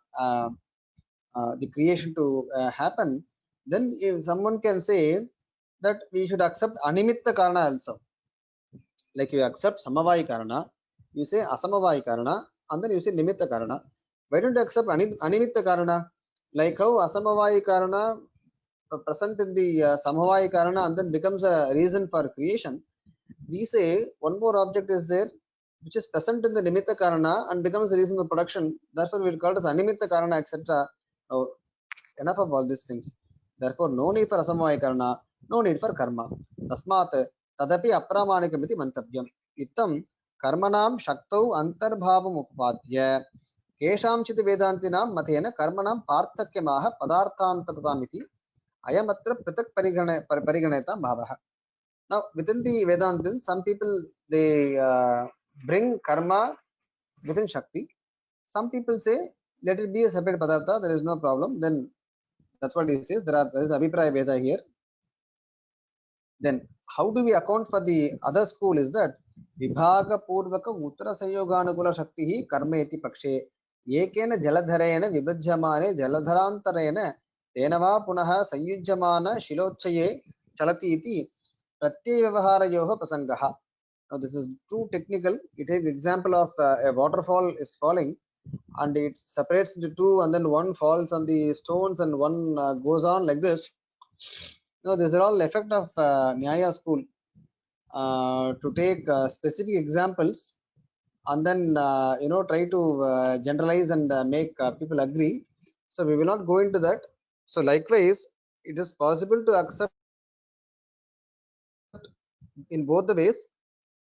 creation to happen. Then if someone can say that we should accept animitta karana also. Like you accept samavayi karana, you say asamavayi karana, and then you say nimitta karana. Why don't you accept animitta karana? Like how asamavayi karana present in the samavayi karana and then becomes a reason for creation. We say one more object is there which is present in the nimitta karana and becomes a reason for production. Therefore, we will call it as animitta karana, etc. Oh, enough of all these things. Therefore, no need for asamavayi karana, no need for karma. Tasmat tadapi apramanikam iti mantavyam. Ittam karmanam shaktau antarbhavam upadhya keshamchit vedantinam matena karmanam parthakamaha padarthantartam iti ayamatra pratak pariganeta bhavaha. Now, within the Vedantin, some people they bring karma within Shakti. Some people say let it be a separate padartha, there is no problem. Then that's what he says. There is Abhipraya Veda here. Then how do we account for the other school is that Vibhaga Purvaka Uttara Sanyoganukula Shakti karma eti pakshe ekena jaladharena vibhajyamane jaladharantarena tenava punaha sanyujyamana shilochaye chalati iti pratyavaharayoha prasangaha. Now this is too technical. It takes example of a waterfall is falling and it separates into two, and then one falls on the stones and one goes on like this. Now these are all effect of Nyaya school to take specific examples and then try to generalize and make people agree. So we will not go into that. So likewise, it is possible to accept in both the ways.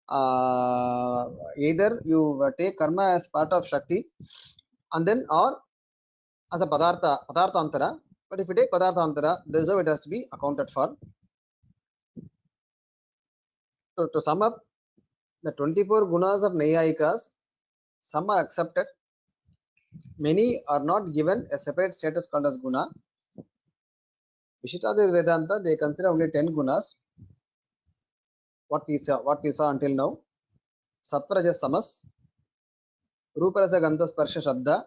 Either you take karma as part of Shakti and then or as a padarthantara. But if you take padarthantara, this is how it has to be accounted for. So to sum up, the 24 gunas of Nayayikas, some are accepted, many are not given a separate status called as guna. Vishishtadvaita Vedanta, they consider only 10 gunas. What we saw until now: Sattva, Rajas, Tamas, Rupa, Rasa, Gandha, Sparsha, Shabda,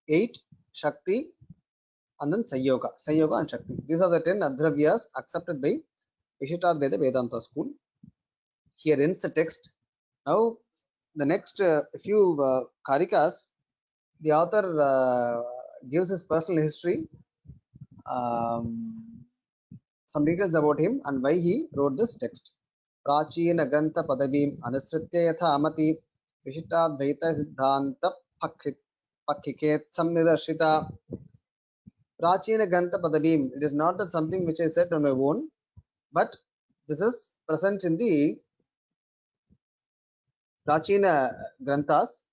8 Shakti, and then Sanyoga and Shakti. These are the 10 Adhravyas accepted by Vishishtadvaita Vedanta school. Here ends the text. Now, the next few karikas, the author gives his personal history, some details about him and why he wrote this text. Prachina Grantha Padavim Anusritya Yatha Amati Vishishtadvaita Siddhanta Pakkiketham Nidarshita. Prachina Grantha Padavim. It is not that something which I said on my own, but this is present in the Prachina Granthas.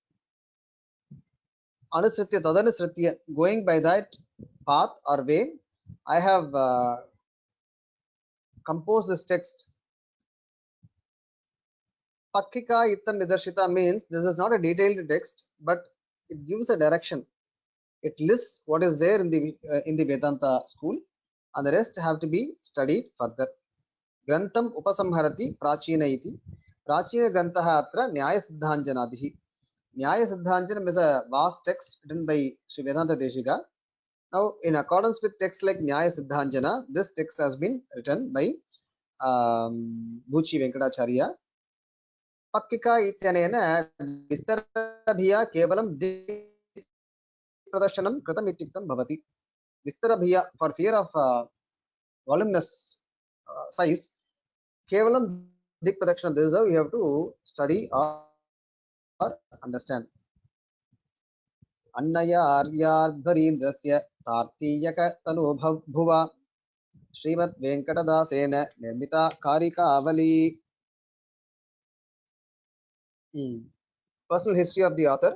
Anusritya Tadanusritya, going by that path or way, I have composed this text. Pakkika Ittam Nidarshita means this is not a detailed text, but it gives a direction. It lists what is there in the Vedanta school, and the rest have to be studied further. Grantham upasamharati prachina iti. Prachina grantaha atra Nyaya Siddhanjanadihi. Nyaya Siddhanjanam is a vast text written by Sri Vedanta Deshika. Now, in accordance with texts like Nyaya Siddhanjana, this text has been written by Buchi Venkatacharya. Pakkika ityanena vistarabhiya kevalam pradarshanam kritam ityuktam bhavati. Vistarabhiya, for fear of voluminous size, kevalam dik pradarshana, this is how you have to study or understand. Annaya Aryardharindrasya Tartiyaka Tanu Bhuva Srimad Venkatadasena Nirmita Karikavali. Personal history of the author.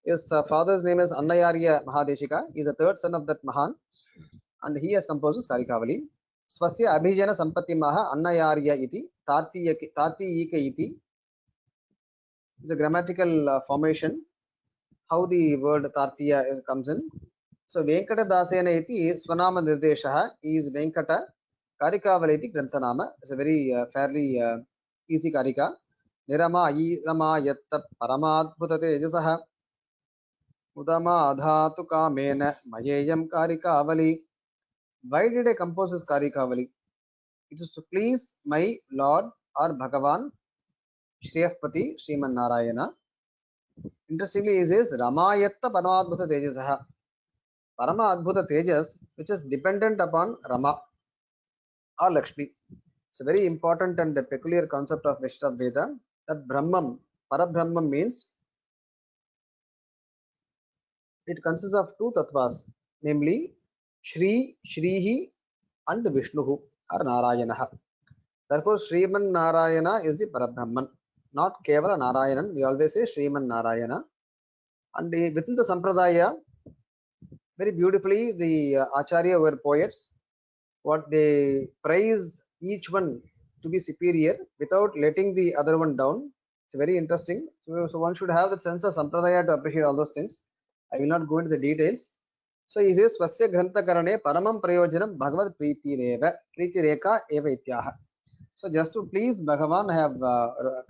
His father's name is Annayarya Mahadeshika. He is the third son of that Mahan, and he has composed this Karikavali. Swasya Abhijana Sampatti Maha Annayarya iti Tatiyika iti is a grammatical formation. How the word Tartiya comes in. So Venkatadasena iti Swanama Nirdeshaha is Venkata. Karikavali iti Grantanama. It's a very fairly easy Karika. Nirama Rama Yatta Paramadbhuta Tejasaha Udama Adhatu Kamena Mayeyam Karikavali. Why did I compose this Karikavali? It is to please my Lord or Bhagavan Shriyapati Sriman Narayana. Interestingly, he says Ramayatta Paramadbhuta Tejasaha. Parama Adbhuta Tejas, which is dependent upon Rama or Lakshmi. It's a very important and a peculiar concept of Vaishnava Veda, that Brahman, Parabrahman means it consists of two tattvas, namely Shri, Shrihi and Vishnuhu or Narayanaha. Therefore, Sriman Narayana is the Parabrahman, not Kevala Narayanan. We always say Sriman Narayana. And within the Sampradaya, very beautifully, the Acharya were poets. What they praise each one to be superior without letting the other one down. It's very interesting. So one should have the sense of Sampradaya to appreciate all those things. I will not go into the details. So he says, Swasya Grantha Karane Paramam Prayojanam Bhagavad Priti Reka Eva Ityaha. So just to please Bhagavan, I have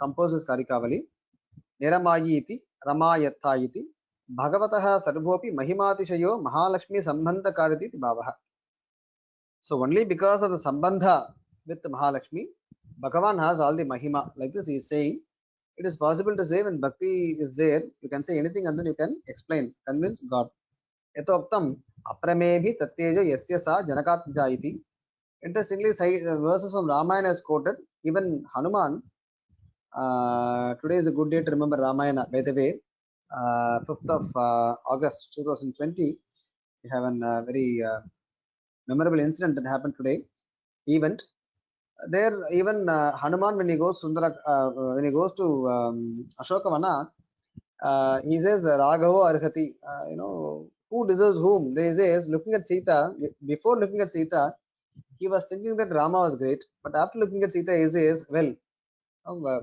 composed this Karikavali. Niramayi iti, Ramayattha iti, Bhagavataha Sarvophi Mahimatishayo Mahalakshmi Sambandha Kariti Bhavaha. So only because of the Sambandha with Mahalakshmi, Bhagavan has all the Mahima. Like this he is saying, it is possible to say when Bhakti is there, you can say anything and then you can explain, convince God. Yatoktam Apramebhi Tatyejo Yasya Sa Janakatja iti. Interestingly, verses from Ramayana is quoted. Even Hanuman, today is a good day to remember Ramayana. By the way, 5th of August 2020, we have a very memorable incident that happened today. Event there, even Hanuman, when he goes to Ashokavana, he says Raghavo Arhati. Who deserves whom? They says, looking at Sita, before looking at Sita, he was thinking that Rama was great, but after looking at Sita, he says, well,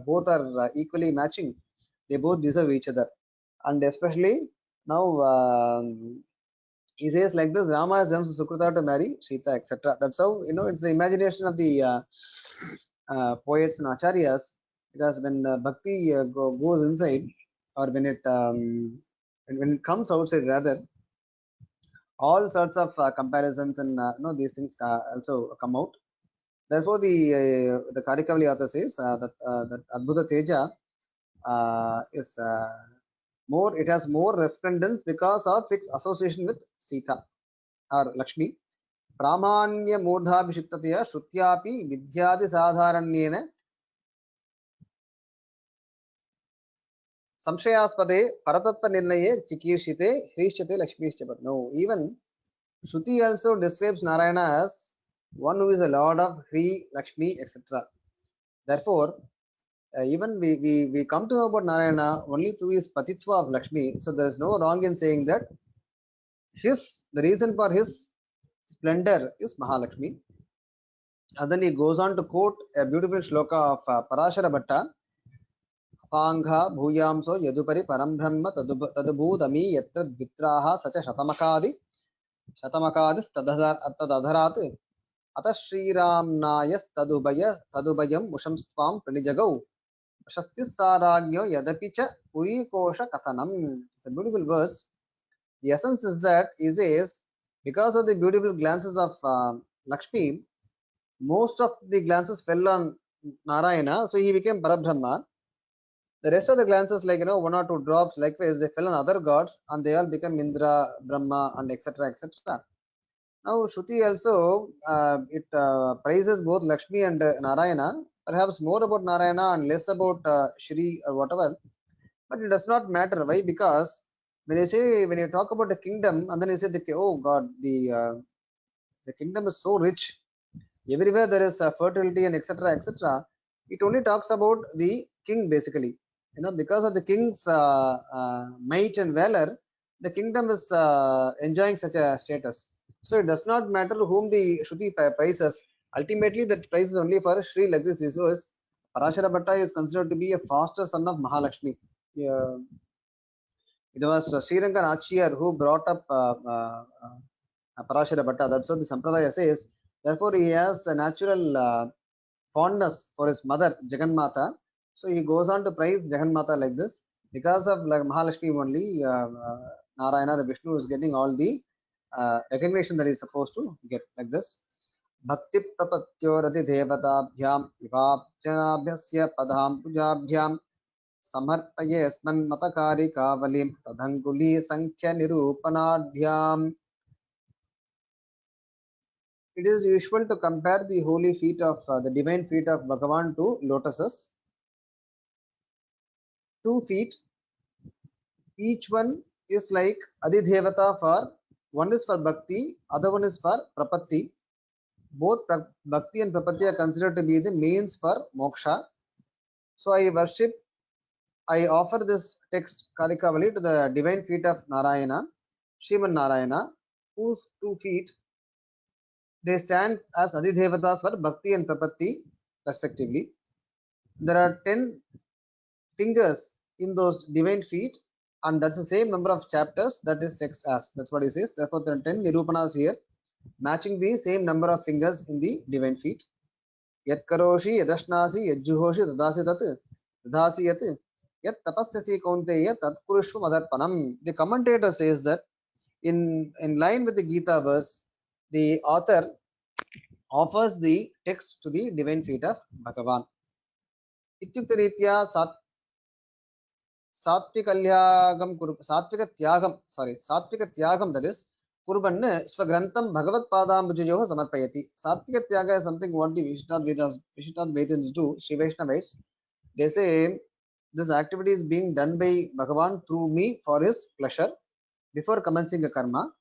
both are equally matching. They both deserve each other, and especially now. He says like this, Rama has done Sukrita to marry Sita, etc. That's how, it's the imagination of the poets and acharyas, because when bhakti goes inside, or when it comes outside rather, all sorts of comparisons and these things also come out. Therefore, the Karikavali author says that Adbhuta Teja is more. It has more resplendence because of its association with Sita or Lakshmi. Pramanya Murdhabhishiktatya Shrutyapi Vidyadi Sadharanyena Samshayaspade Paratattva Nirnaye Chikirshite Hrishchate Lakshmishchapat. No, even Shruti also describes Narayana as one who is a lord of Hri, Lakshmi, etc. Therefore, even we come to know about Narayana only through his patitva of Lakshmi. So there is no wrong in saying that the reason for his splendor is Mahalakshmi. And then he goes on to quote a beautiful shloka of Parashara Bhatta. Apangha bhuyamso yadupari parambrahma tadabhudami yatra dvitraha sacha shatamakadis tadadharat Atha Tadubhayam Mushamstvam Pranijagau Shastisaragyo Yadapicha Puri Kosha Kathanam. It's a beautiful verse. The essence is that he says, because of the beautiful glances of Lakshmi, most of the glances fell on Narayana, so he became Parabrahma. The rest of the glances, like one or two drops, likewise, they fell on other gods, and they all become Indra, Brahma, and etc. etc. Now, Shruti also it praises both Lakshmi and Narayana, perhaps more about Narayana and less about Shri or whatever. But it does not matter. Why? Because when you talk about the kingdom, and then you say, oh God, the kingdom is so rich. Everywhere there is fertility and etc. etc. It only talks about the king basically. Because of the king's might and valor, the kingdom is enjoying such a status. So it does not matter whom the Shruti praises. Ultimately, that price is only for Sri, like this. So is Parashara Bhatta is considered to be a foster son of Mahalakshmi. Yeah, it was Srirangan Achiyar who brought up Parashara Bhatta. That's what the Sampradaya says. Therefore, he has a natural fondness for his mother, Jagannatha. So he goes on to praise Jagannatha like this. Because of like Mahalakshmi only, Narayana or Vishnu is getting all the recognition that he is supposed to get like this. Bhakti prapatyorati devatabhyam ivabjanabhyasya padham pujabhyam samarpaye asman matakari kavalim tadhanguli sankhya nirupanadhyam. It is usual to compare the holy feet of the divine feet of Bhagavan to lotuses. 2 feet, each one is like Adidevata for one is for Bhakti, other one is for Prapatti. Both Bhakti and Prapatti are considered to be the means for moksha. So I offer this text Karikavali to the divine feet of Narayana, Sriman Narayana, whose 2 feet they stand as Adidevatas for Bhakti and Prapatti respectively. There are 10 fingers in those divine feet, and that's the same number of chapters that is text as. That's what he says. Therefore, there are 10 nirupanas here, matching the same number of fingers in the divine feet. Yat karoshi, yadashnasi, yajjuhoshi, tadasi tat, tadasi yat, yat tapasyasi kaunteya, tat kurushva madarpanam. The commentator says that in line with the Gita verse, the author offers the text to the divine feet of Bhagavan. Ityukta ritya satvika tyagam, that is kurbanne svagrantam bhagavat padambujayoh samarpayati. Satvika tyaga is something what the Vishnad Vedans do. Sri Vaishnavites, they say this activity is being done by Bhagavan through me for his pleasure before commencing a karma.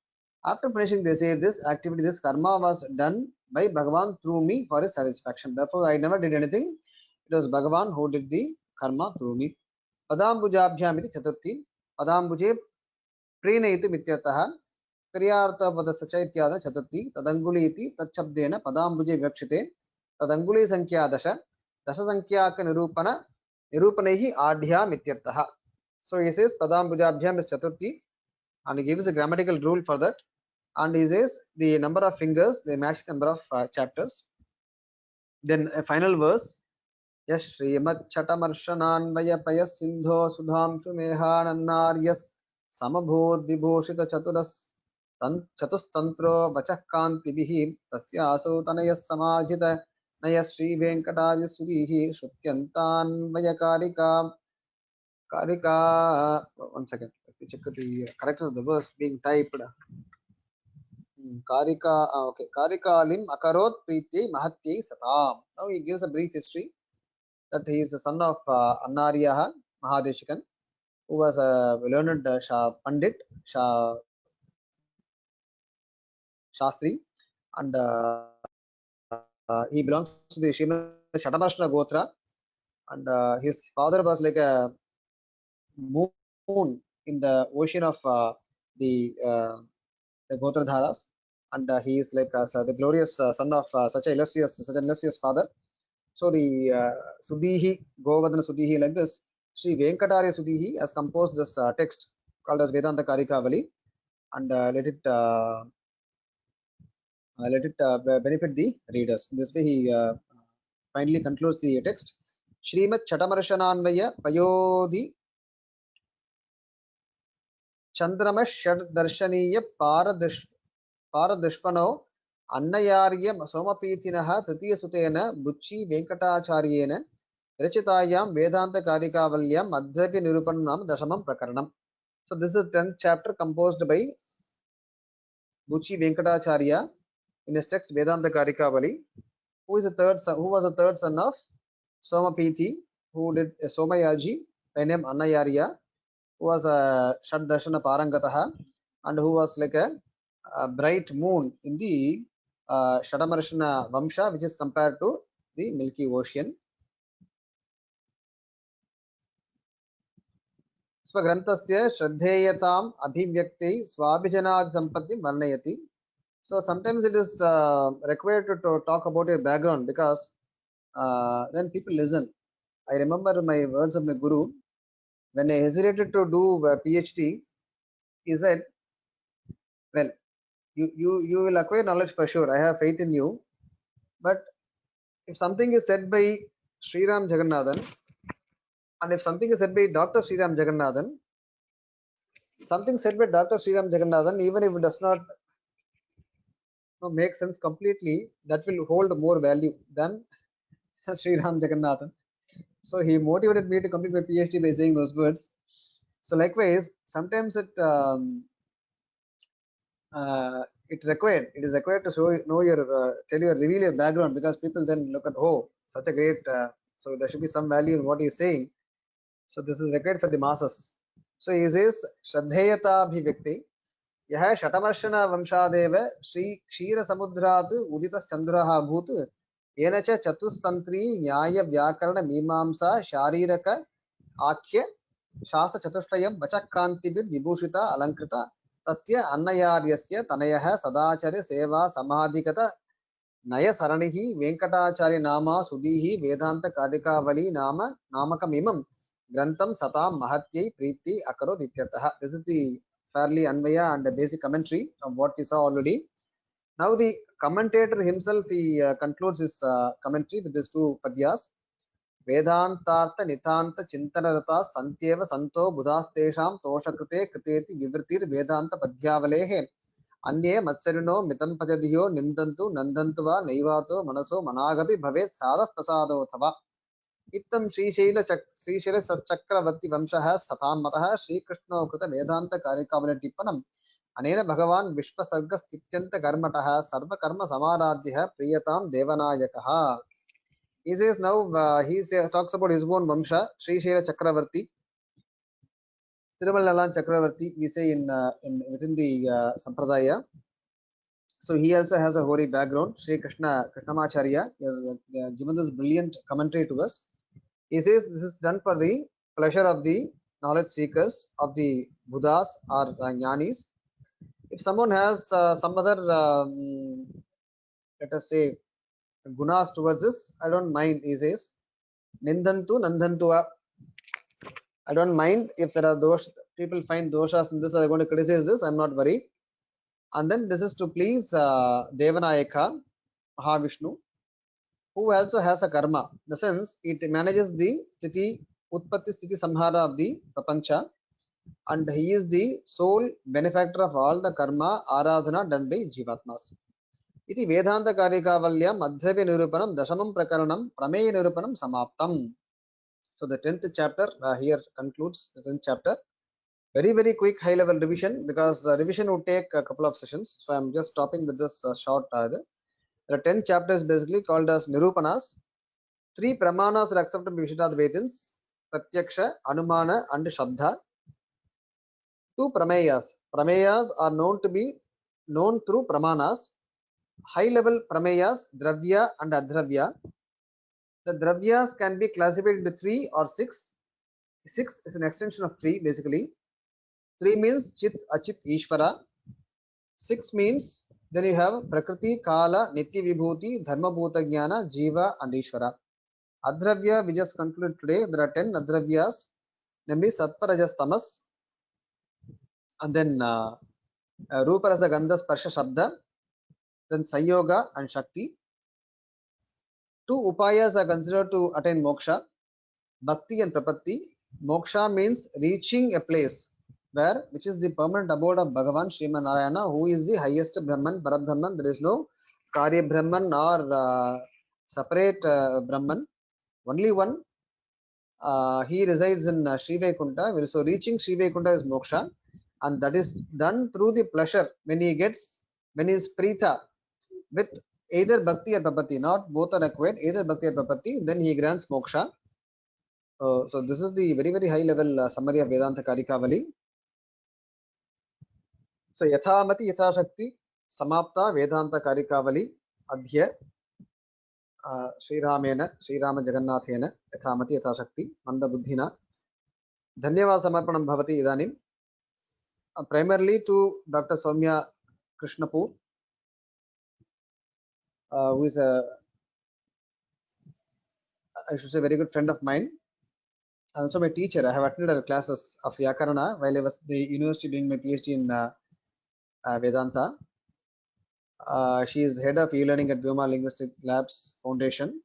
After finishing, they say this activity, this karma was done by Bhagavan through me for his satisfaction. Therefore, I never did anything. It was Bhagavan who did the karma through me. पदाम्बुजाभ्याम इति चतुर्थी पदाम्बुजे प्रीणयितुम् इत्यर्थः क्रियार्थपदस्य च इत्यादि चतुर्थी तदङ्गुली इति तच्छब्देन पदाम्बुजे विवक्षिते तदङ्गुली संख्या दश संख्याक निरूपणैः आढ्याम् इत्यर्थः. So he says padambujabhyam is chaturthi, and he gives a grammatical rule for that, and he says the number of fingers they match the number of chapters. Then a final verse. यः श्रीमच्छटमर्शनान्वयपयः सिन्धो सुधांशुमेहानन्नार्यः समभूद्विभूषितचतुस्तन्त्रो वचः कान्तिभिः तस्यासौ तनयः समाहित नयः श्रीवेङ्कटादिसुधीः श्रुत्यन्तान्वयकारिका कारिका. One second, let me check the correctness of the verse being typed. Karika, okay. Karikalim akarot priti mahatyai satam. Now he gives a brief history that he is the son of Annaryaha Mahadeshikan, who was a learned Pandit, Shastri, and he belongs to the Srimad Shatamarshana Gotra, and his father was like a moon in the ocean of the Gotradharas, and he is like the glorious son of such an illustrious father. So the Sudhihi, Govardhana Sudhihi, like this, Sri Venkatarya Sudhihi has composed this text called as Vedanta Karikavali, and let it let it benefit the readers. In this way, he finally concludes the text. Srimat Chatamarshananvaya Payodi Chandrama Shad Darshaniya Paradishpano Annayarya Somapithinaha Tatiya Sutena Buchi Venkatacharyena Rachitayam Vedanta Karikavalyam Madhyapi Nirupanam Dashamam Prakaranam. So this is 10th chapter composed by Buchi Venkatacharya in his text Vedanta Karikavali, who was the third son of Somapithi, who did Somayaji by name Annayarya, who was a Shad Darshana Parangataha, and who was like a bright moon in the Shadamarshana Vamsha, which is compared to the Milky Ocean. Swagrantasya Shraddheyatam Abhivyakti Swabhijanad Sampatti Varnayati. So sometimes it is required to talk about your background, because then people listen. I remember my words of my guru when I hesitated to do a PhD. He said, "Well, you will acquire knowledge for sure. I have faith in you. But if something is said by Sri Ram Jagannathan, and if something is said by Dr. Sri Ram Jagannathan, something said by Dr. Sri Ram Jagannathan, even if it does not make sense completely, that will hold more value than Sri Ram Jagannathan." So he motivated me to complete my PhD by saying those words. So likewise, sometimes it it is required to know your reveal your background, because people then look at, oh, such a great so there should be some value in what he is saying. So this is required for the masses. So he says Shraddheyata Bhivyakti Yah Shatamarshana Vamshadeva Shri Kshira Samudrat Uditas Chandraha Bhut Yenacha Chatustantri Nyaya Vyakarana Mimamsa Shariraka Akhya Shastra Chatushtayam Vachakantibir Vibhushita Alankrita Tasya Annayaryasya Tanayah Sadachari Seva Samadhikata Naya Saranihi Venkatacharya Nama Sudihi Vedanta Karikavali Nama Namakamimam Grantam Satam Mahatyai Preeti Akaro Nityataha. This is the fairly Anvaya and the basic commentary of what we saw already. Now the commentator himself, he concludes his commentary with these two padyas. Vedantartha Nithanta Chintanarata Santyeva Santo Buddhastesham Toshakrute Kriteti Vivritir Vedanta Padhyavalehe Anye Matsarino Mitam Pajadiyo Nindantu Nandantuva Naivato Manaso Managapi Bhavet Sadha Prasado Thava Ittam Srishila Satchakravati Vamshaha Satham Mataha Sri Krishna Krita Vedanta Karikavale Tippanam Anena Bhagavan Vishwasarga Stityanta Karmataha Sarva Karma Samaradhya Priyatam Devanayakaha. He says now talks about his own Vamsha, Sri Shila Chakravarti, Tirumalalan Chakravarti, we say in within the Sampradaya. So he also has a hoary background. Sri Krishnamacharya has given this brilliant commentary to us. He says this is done for the pleasure of the knowledge seekers, of the Buddhas or Jnanis. If someone has some other, let us say, gunas towards this, I don't mind, he says. Nindantu Nandantua. I don't mind if there are those people find doshas in this, are going to criticize this, I'm not worried. And then this is to please Devanayaka, Mahavishnu, who also has a karma. In the sense, it manages the sthiti, utpatti sthiti samhara of the prapancha, and he is the sole benefactor of all the karma aradhana done by jivatmas. Iti Vedanta Karikavalyam Madhyavi Nirupanam Dashamam Prakaranam Prameya Nirupanam Samaptam. So the 10th chapter here concludes the 10th chapter. Very quick high level revision, because revision would take a couple of sessions. So I am just stopping with this short. The 10th chapter is basically called as Nirupanas. 3 Pramanas are accepted by Vishishtadvaitins: Pratyaksha, Anumana and Shabda. 2 Prameyas. Prameyas are known to be known through Pramanas. High level Prameyas, Dravya and Adravya. The Dravyas can be classified into 3 or 6. 6 is an extension of 3 basically. 3 means Chit, Achit, Ishvara. 6 means then you have Prakriti, Kala, Nitya Vibhuti, Dharma Bhuta Jnana, Jiva and Ishvara. Adravya we just concluded today. There are 10 Adravyas, namely Sattva, Rajas, Tamas, and then Rupa, Rasa, Gandha, Sparsha, Shabda. then Sanyoga and Shakti. 2 upayas are considered to attain moksha, Bhakti and Prapatti. Moksha means reaching a place where, which is the permanent abode of Bhagavan Sriman Narayana, who is the highest Brahman, Parabrahman. There is no Karya Brahman or separate Brahman. Only one. He resides in Sri Vaikunta. So reaching Sri Vaikunta is moksha, and that is done through the pleasure when he is Preetha with either Bhakti or Prapatti. Not both are required, either Bhakti or Prapatti, then he grants moksha. So this is the very high level summary of Vedanta Karikavali. So Yathamati Yathashakti Samapta Vedanta Karikavali Adhya Sriramena Srirama Jagannathena Yathamati Yathashakti Manda Buddhina Dhanyavad Samarpanam Bhavati Idanim. Primarily to Dr. Soumya Krishnapur, who is I should say, very good friend of mine. Also my teacher. I have attended her classes of Vyakarana while I was at the university doing my PhD in Vedanta. She is head of e-learning at Vyoma Linguistic Labs Foundation,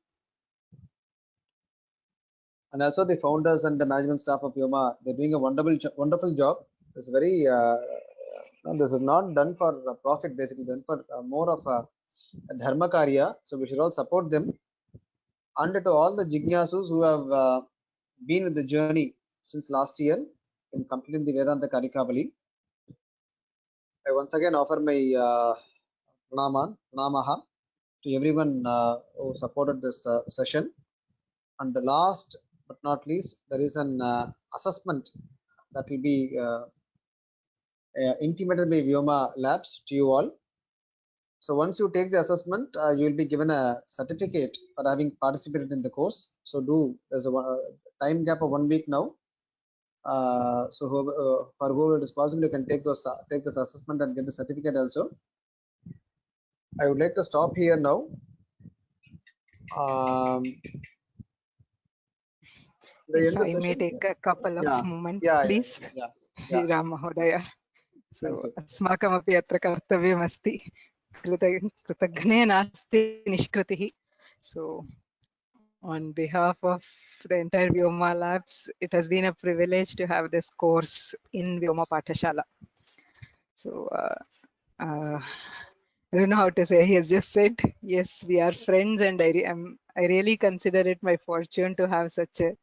and also the founders and the management staff of Vyoma. They're doing a wonderful job. It's very this is not done for profit, basically done for more of a dharma karya. So we should all support them. And to all the jignasus who have been with the journey since last year in completing the Vedanta Karikavali, I once again offer my pranamaha to everyone who supported this session. And the last but not least, there is an assessment that will be intimated by Vyoma Labs to you all. So once you take the assessment, you will be given a certificate for having participated in the course. So there's a time gap of 1 week now. So for whoever it is possible, you can take this assessment and get the certificate also. I would like to stop here now. If I may take a couple of moments, please. Sriram Mahodaya. So अस्माकमपि अत्र कर्तव्यमस्ति कृतघ्ने नास्ति निष्कृतिः. So on behalf of the entire Vyoma Labs, it has been a privilege to have this course in Vyoma Pathashala. So I don't know how to say. He has just said, yes, we are friends, and I really consider it my fortune to have such a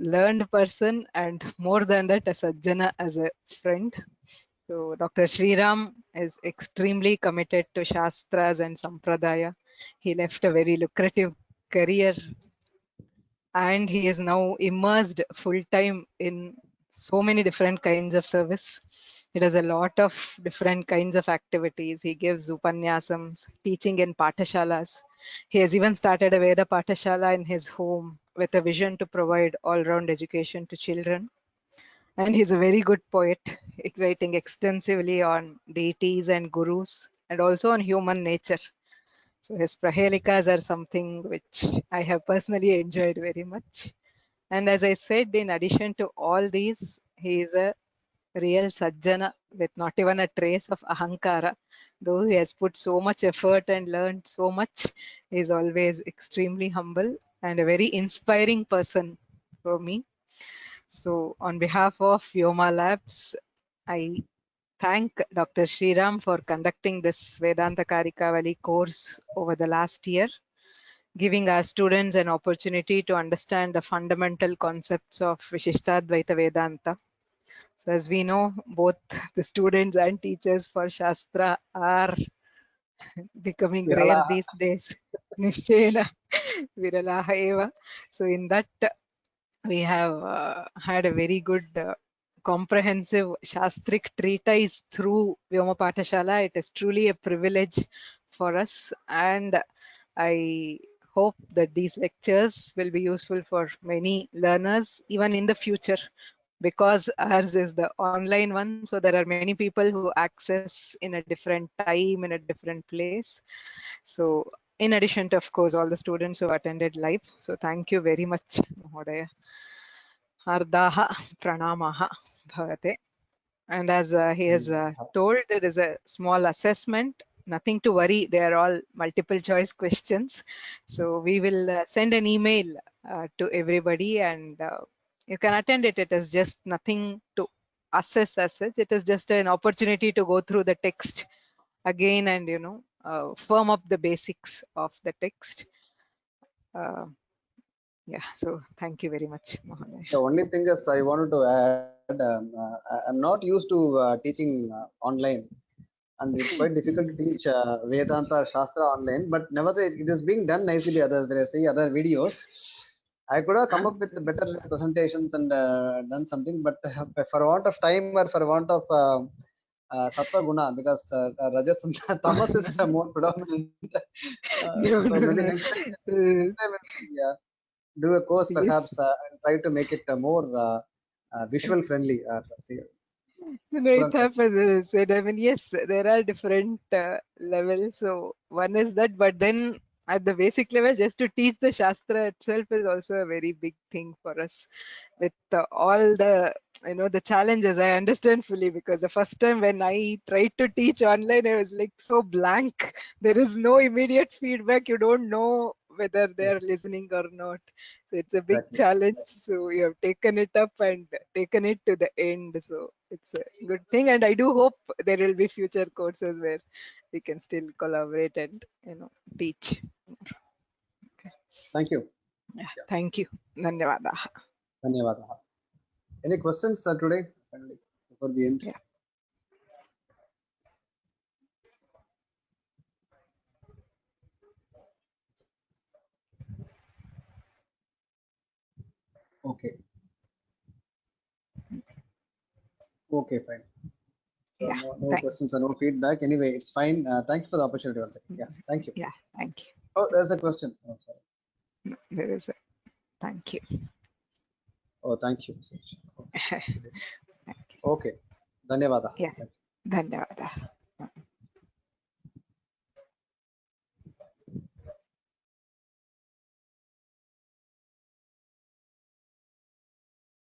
learned person, and more than that, a Sajjana as a friend. So Dr. Sriram is extremely committed to Shastras and Sampradaya. He left a very lucrative career, and he is now immersed full-time in so many different kinds of service. He does a lot of different kinds of activities. He gives upanyasams, teaching in Pathashalas. He has even started a Veda Pathashala in his home with a vision to provide all-round education to children. And he's a very good poet, writing extensively on deities and gurus, and also on human nature. So his prahelikas are something which I have personally enjoyed very much. And as I said, in addition to all these, he is a real Sajjana with not even a trace of ahankara. Though he has put so much effort and learned so much, he is always extremely humble and a very inspiring person for me. So on behalf of Vyoma Labs, I thank Dr. Sriram for conducting this Vedanta Karikavali course over the last year, giving our students an opportunity to understand the fundamental concepts of Vishishtadvaita Vedanta. So as we know, both the students and teachers for Shastra are becoming rare these days. Nishchena Viralaha eva. So in that, we have had a very good comprehensive Shastric treatise through Vyoma Pathashala. It is truly a privilege for us, and I hope that these lectures will be useful for many learners even in the future, because ours is the online one, so there are many people who access in a different time, in a different place. So in addition to, of course, all the students who attended live. So thank you very much, Mahodaya. Hardaha pranamaha bhavate. And as he has told, there is a small assessment. Nothing to worry. They are all multiple choice questions. So we will send an email to everybody, and you can attend it. It is just nothing to assess as such. It is just an opportunity to go through the text again and firm up the basics of the text. Yeah. So thank you very much, Mohanay. The only thing is I wanted to add, I'm not used to teaching online, and it's quite difficult to teach Vedanta or Shastra online. But nevertheless, it is being done nicely by others. When I see other videos, I could have come up with better presentations and done something, but for want of time or for want of Sattva Guna, because Rajas and Tamas is more predominant. No, So no, maybe no. next time we'll do a course Yes. perhaps and try to make it more visual friendly. No, it Student friendly. happens. As I said, I mean, yes, there are different levels. So one is that, but then at the basic level, just to teach the Shastra itself is also a very big thing for us. With all the the challenges, I understand fully, because the first time when I tried to teach online, I was like so blank. There is no immediate feedback. You don't know whether they are Yes, listening or not. So it's a big exactly. challenge. So you have taken it up and taken it to the end. So it's a good thing. And I do hope there will be future courses where we can still collaborate and teach. Thank you. Yeah, Yeah. thank you. Dhanyavada. Dhanyavadaha. Any questions today? Finally, before we end. Yeah. Okay. Okay, fine. So Yeah. no Thank. questions and no feedback. Anyway, it's fine. Thank you for the opportunity once again. Yeah, thank you. Yeah. Thank you. Oh, there's a question. Oh, sorry. No, there is a thank you. Oh, thank you. Thank you. Okay. Dhanyavadaha. Yeah. Thank you. Dhanyavada.